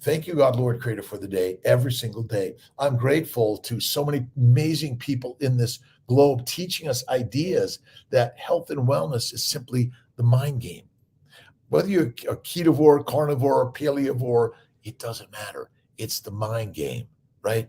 Thank you, God, Lord, Creator, for the day, every single day. I'm grateful to so many amazing people in this globe teaching us ideas that health and wellness is simply the mind game. Whether you're a ketovore, carnivore, paleovore, it doesn't matter. It's the mind game, right?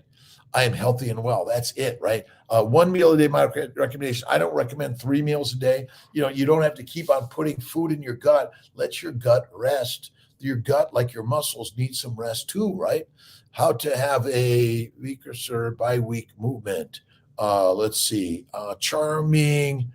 I am healthy and well. That's it, right? 1 meal a day, my recommendation. I don't recommend 3 meals a day. You don't have to keep on putting food in your gut. Let your gut rest. Your gut, like your muscles, needs some rest too, right? How to have a week or so bi-week movement. Let's see. Charming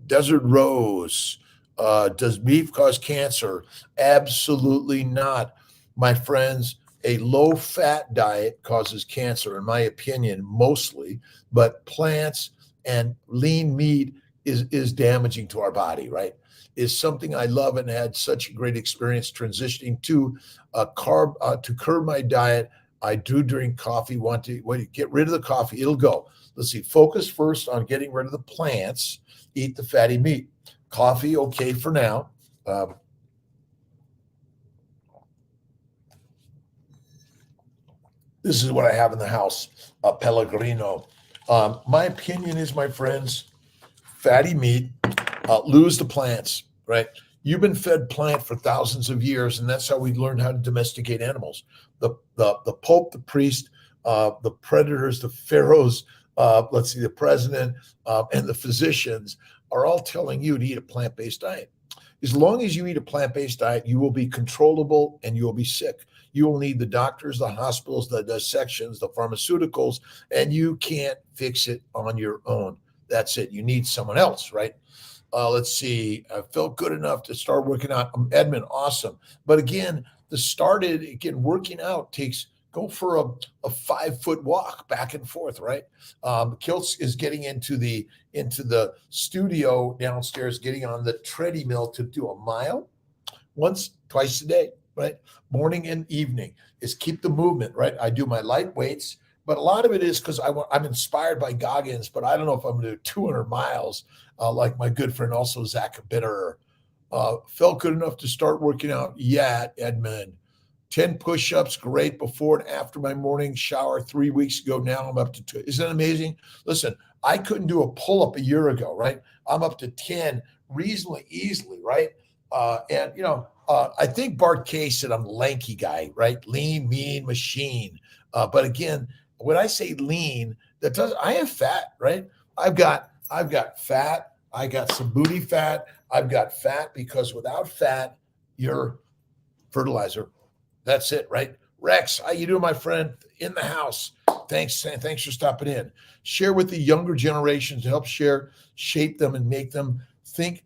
Desert Rose. Does beef cause cancer? Absolutely not. My friends, a low-fat diet causes cancer, in my opinion, mostly, but plants and lean meat is damaging to our body, right? Is something I love and had such a great experience transitioning to to curb my diet. I do drink coffee. Want to get rid of the coffee? It'll go. Let's see. Focus first on getting rid of the plants. Eat the fatty meat. Coffee, okay for now. This is what I have in the house, Pellegrino. My opinion is, my friends, fatty meat, lose the plants, right? You've been fed plant for thousands of years, and that's how we learned how to domesticate animals. The Pope, the priest, the predators, the pharaohs, the president, and the physicians are all telling you to eat a plant-based diet. As long as you eat a plant-based diet, you will be controllable and you will be sick. You will need the doctors, the hospitals, the dissections, the pharmaceuticals, and you can't fix it on your own. That's it. You need someone else, right? Let's see. I felt good enough to start working out. Edmund, awesome. But again, working out takes go for a 5 foot walk back and forth, right? Kiltz is getting into the studio downstairs, getting on the treadmill to do a mile twice a day, right? Morning and evening is keep the movement, right? I do my light weights, but a lot of it is because I'm inspired by Goggins, but I don't know if I'm going to do 200 miles like my good friend, also Zach Bitter. Felt good enough to start working out yet, Edmund. 10 push-ups, great, before and after my morning shower 3 weeks ago. Now I'm up to 2. Isn't that amazing? Listen, I couldn't do a pull-up a year ago, right? I'm up to 10 reasonably easily, right? I think Bart K said I'm a lanky guy, right? Lean, mean machine. But again, when I say lean, I have fat, right? I've got fat. I got some booty fat. I've got fat because without fat, you're fertilizer. That's it, right? Rex, how you doing, my friend? In the house. Thanks for stopping in. Share with the younger generations to help shape them and make them think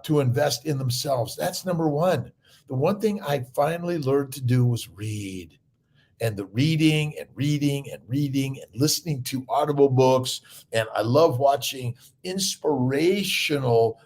to invest in themselves. That's number one. The one thing I finally learned to do was read. And the reading and listening to audible books. And I love watching inspirational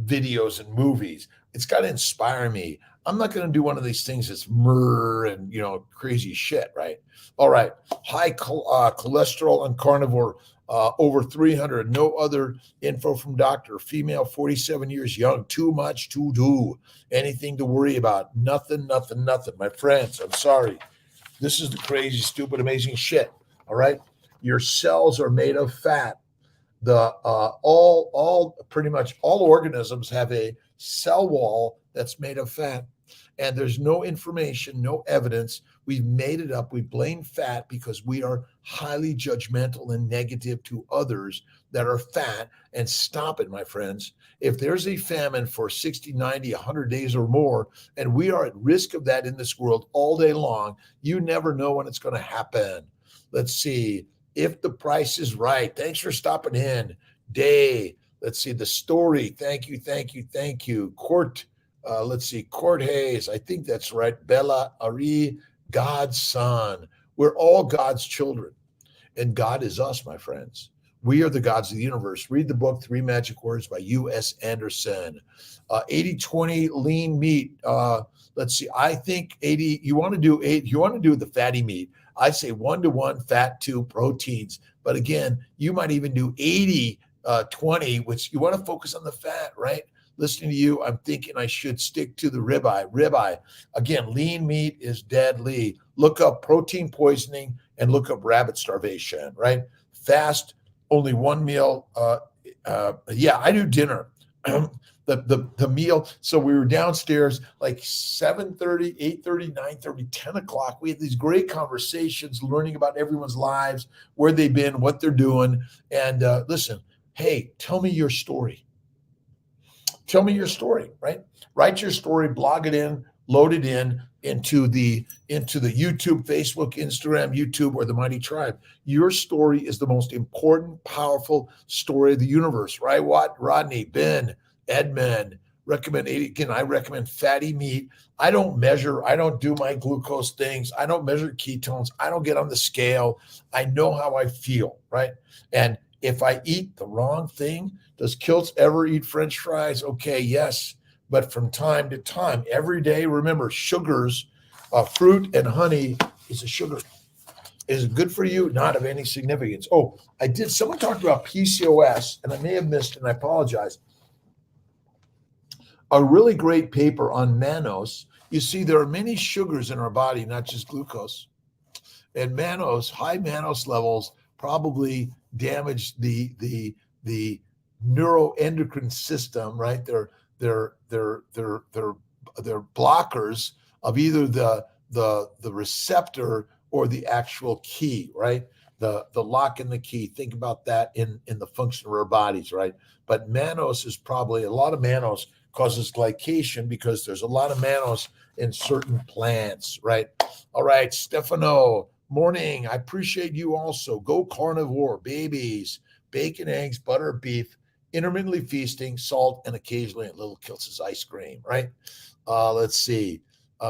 videos and movies. It's got to inspire me. I'm not going to do one of these things that's and crazy shit, right? All right. High cholesterol and carnivore, over 300. No other info from doctor. Female, 47 years young. Too much to do. Anything to worry about? Nothing. My friends, I'm sorry. This is the crazy, stupid, amazing shit. All right. Your cells are made of fat. Pretty much all organisms have a cell wall that's made of fat, and there's no information, no evidence. We've made it up. We blame fat because we are highly judgmental and negative to others that are fat. And stop it, my friends. If there's a famine for 60, 90, 100 days or more, and we are at risk of that in this world all day long, you never know when it's going to happen. Let's see. If the price is right. Thanks for stopping in. Day. Let's see the story. Thank you. Court. Let's see. Court Hayes. I think that's right. Bella Ari, God's son. We're all God's children. And God is us, my friends. We are the gods of the universe. Read the book, 3 Magic Words by U.S. Anderson. 80-20 lean meat. Let's see. I think 80, you want to do the fatty meat. I say 1-to-1 fat to proteins. But again, you might even do 80-20, which you want to focus on the fat, right? Listening to you, I'm thinking I should stick to the ribeye. Again, lean meat is deadly. Look up protein poisoning and look up rabbit starvation, right? Fast, only one meal. I do dinner. The meal. So we were downstairs like 7:30, 8:30, 9:30, 10 o'clock. We had these great conversations, learning about everyone's lives, where they've been, what they're doing. And listen, hey, tell me your story. Tell me your story, right? Write your story, blog it in, load it into the YouTube, Facebook, Instagram, YouTube, or the Mighty Tribe. Your story is the most important, powerful story of the universe, right? Rodney, Ben, Edmund, recommend 80. Again, I recommend fatty meat. I don't do my glucose things. I don't measure ketones. I don't get on the scale. I know how I feel, right? And if I eat the wrong thing, does Kiltz ever eat French fries? Okay, yes. But from time to time, every day, remember, sugars, fruit and honey is a sugar. Is it good for you? Not of any significance. Oh, someone talked about PCOS, and I may have missed, and I apologize. A really great paper on mannose. You see, there are many sugars in our body, not just glucose. And mannose, high mannose levels probably damage the neuroendocrine system, right? They're blockers of either the receptor or the actual key, right? The lock and the key. Think about that in the function of our bodies, right? But mannose is probably, a lot of mannose causes glycation because there's a lot of mannose in certain plants, right? All right, Stefano, morning. I appreciate you also. Go carnivore, babies, bacon, eggs, butter, beef, intermittently feasting, salt, and occasionally a little Kiltz's ice cream, right? Let's see.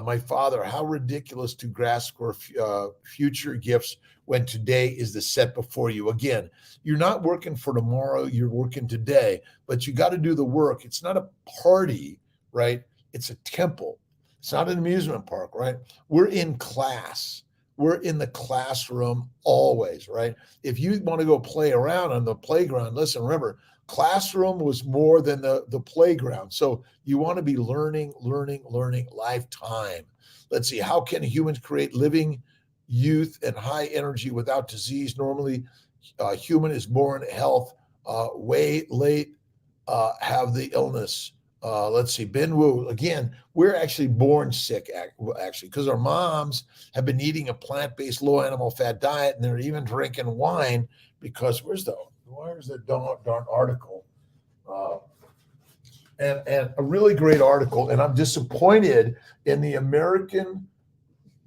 My father, how ridiculous to grasp for future gifts when today is the set before you. Again, you're not working for tomorrow, you're working today, but you got to do the work. It's not a party, right? It's a temple. It's not an amusement park, right? We're in class. We're in the classroom always, right? If you want to go play around on the playground, listen, remember, classroom was more than the playground. So you want to be learning lifetime. Let's see, how can humans create living youth and high energy without disease? Normally, human is born health, way late, have the illness. Let's see, Ben Wu, again, we're actually born sick, actually, because our moms have been eating a plant-based, low animal fat diet, and they're even drinking wine because where's the darn article? And a really great article, and I'm disappointed in the American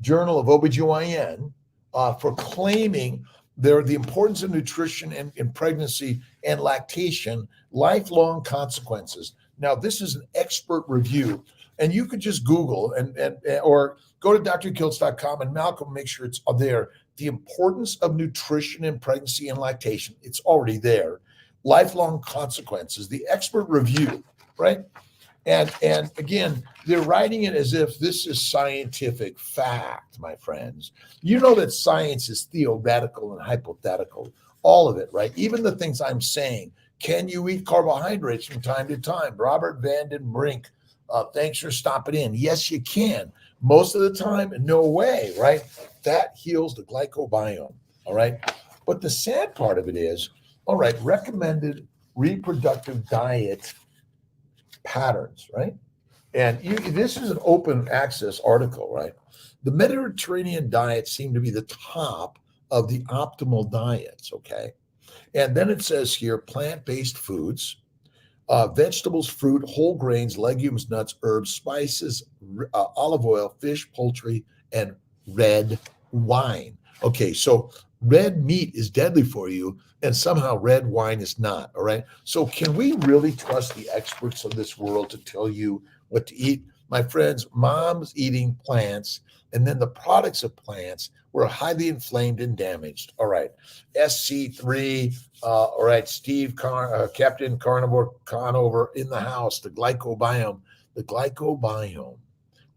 Journal of OBGYN for claiming the importance of nutrition in pregnancy and lactation, lifelong consequences. Now, this is an expert review, and you could just Google or go to drkiltz.com, and Malcolm, make sure it's there. The importance of nutrition in pregnancy and lactation. It's already there. Lifelong consequences, the expert review, right? And again, they're writing it as if this is scientific fact, my friends. You know that science is theoretical and hypothetical, all of it, right? Even the things I'm saying. Can you eat carbohydrates from time to time? Robert Vanden Brink, thanks for stopping in. Yes, you can. Most of the time, no way, right? That heals the glycobiome, all right? But the sad part of it is, all right, recommended reproductive diet patterns, right? And this is an open access article, right? The Mediterranean diets seem to be the top of the optimal diets, okay? And then it says here, plant-based foods, vegetables, fruit, whole grains, legumes, nuts, herbs, spices, olive oil, fish, poultry, and red wine. Okay, so red meat is deadly for you, and somehow red wine is not, all right? So can we really trust the experts of this world to tell you what to eat? My friends, mom's eating plants, and then the products of plants were highly inflamed and damaged. All right, SC3, all right, Steve, Captain Carnivore Conover in the house, the glycobiome.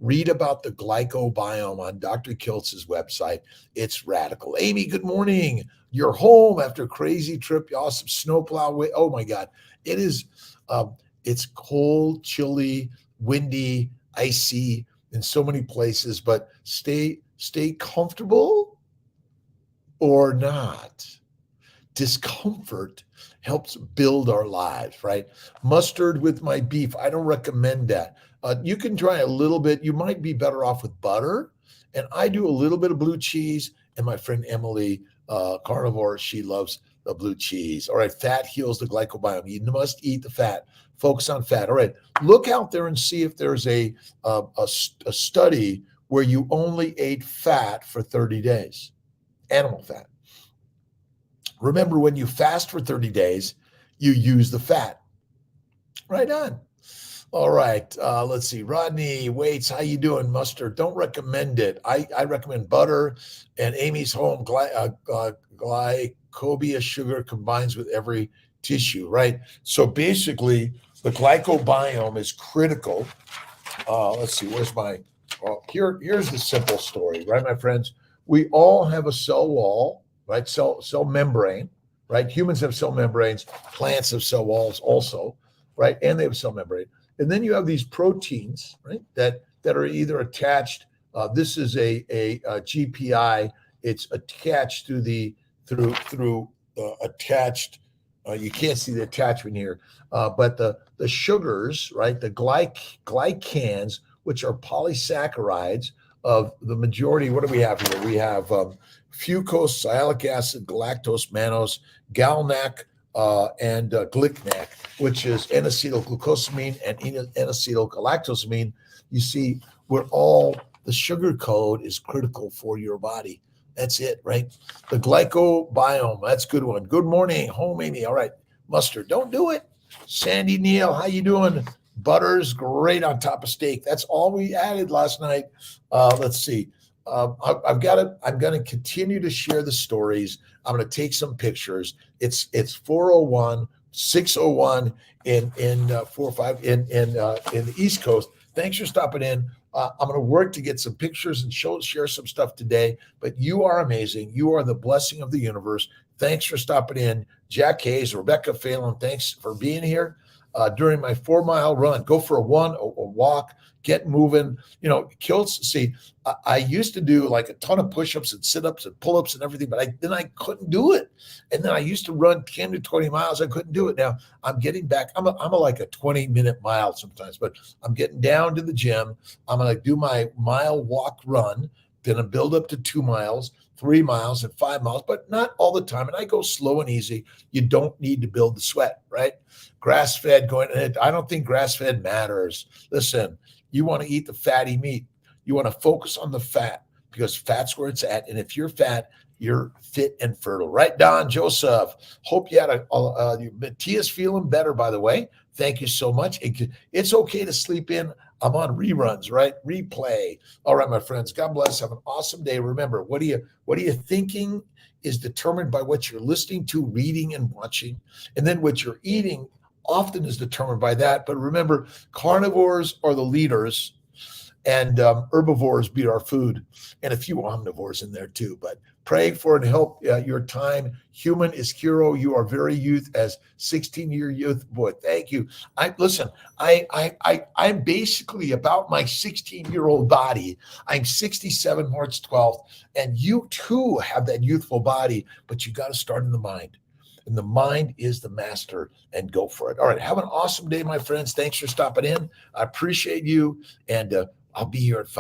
Read about the glycobiome on Dr. Kiltz's website. It's radical. Amy, good morning. You're home after a crazy trip. Awesome snowplow. Oh my God. It is, it's cold, chilly, windy, icy in so many places, but stay comfortable or not. Discomfort helps build our lives, right? Mustard with my beef. I don't recommend that. You can try a little bit. You might be better off with butter. And I do a little bit of blue cheese. And my friend Emily, carnivore, she loves the blue cheese. All right, fat heals the glycobiome. You must eat the fat. Focus on fat. All right, look out there and see if there's a study where you only ate fat for 30 days, animal fat. Remember, when you fast for 30 days, you use the fat. Right on. All right, let's see. Rodney Waits, how you doing? Mustard, don't recommend it. I recommend butter, and Amy's home, glycobia sugar combines with every tissue, right? So basically, the glycobiome is critical. Let's see, where's my, here's the simple story, right, my friends? We all have a cell wall, right? Cell membrane, right? Humans have cell membranes, plants have cell walls also, right? And they have cell membrane. And then you have these proteins, right, that are either attached. This is a GPI. it's attached to the through attached. You can't see the attachment here, but the sugars, right? The glycans, which are polysaccharides of the majority. What do we have here? We have fucose, sialic acid, galactose, mannose, galnac, and glicnac, which is N-acetylglucosamine and N-acetylgalactosamine. You see, the sugar code is critical for your body. That's it, right? The glycobiome, that's a good one. Good morning, home Amy. All right, mustard, don't do it. Sandy Neal, how you doing? Butter's great on top of steak. That's all we added last night. Let's see. I'm going to continue to share the stories. I'm going to take some pictures. It's 4:01, 6:01 in the East Coast. Thanks for stopping in. I'm going to work to get some pictures and share some stuff today. But you are amazing. You are the blessing of the universe. Thanks for stopping in. Jack Hayes, Rebecca Phelan, thanks for being here. During my 4-mile run, go for a walk, get moving. Kiltz, see, I used to do like a ton of push-ups and sit-ups and pull-ups and everything, but then I couldn't do it. And then I used to run 10 to 20 miles. I couldn't do it. Now I'm getting back. I'm like a 20-minute mile sometimes, but I'm getting down to the gym. I'm going to do my mile walk run, then I build up to 2 miles, 3 miles, and 5 miles, but not all the time. And I go slow and easy. You don't need to build the sweat, right? Grass-fed I don't think grass-fed matters. Listen, you want to eat the fatty meat. You want to focus on the fat because fat's where it's at. And if you're fat, you're fit and fertile. Right, Don Joseph? Hope you had Tia's feeling better, by the way. Thank you so much. It's okay to sleep in. I'm on reruns, right? Replay. All right, my friends. God bless. Have an awesome day. Remember, what are you thinking is determined by what you're listening to, reading, and watching. And then what you're eating often is determined by that. But remember, carnivores are the leaders and herbivores beat our food, and a few omnivores in there too. But pray for and help your time. Human is hero. You are very youth as 16-year youth. Boy, thank you. I'm basically about my 16-year-old body. I'm 67 March 12th, and you too have that youthful body, but you got to start in the mind. And the mind is the master, and go for it. All right. Have an awesome day, my friends. Thanks for stopping in. I appreciate you. And I'll be here at 5.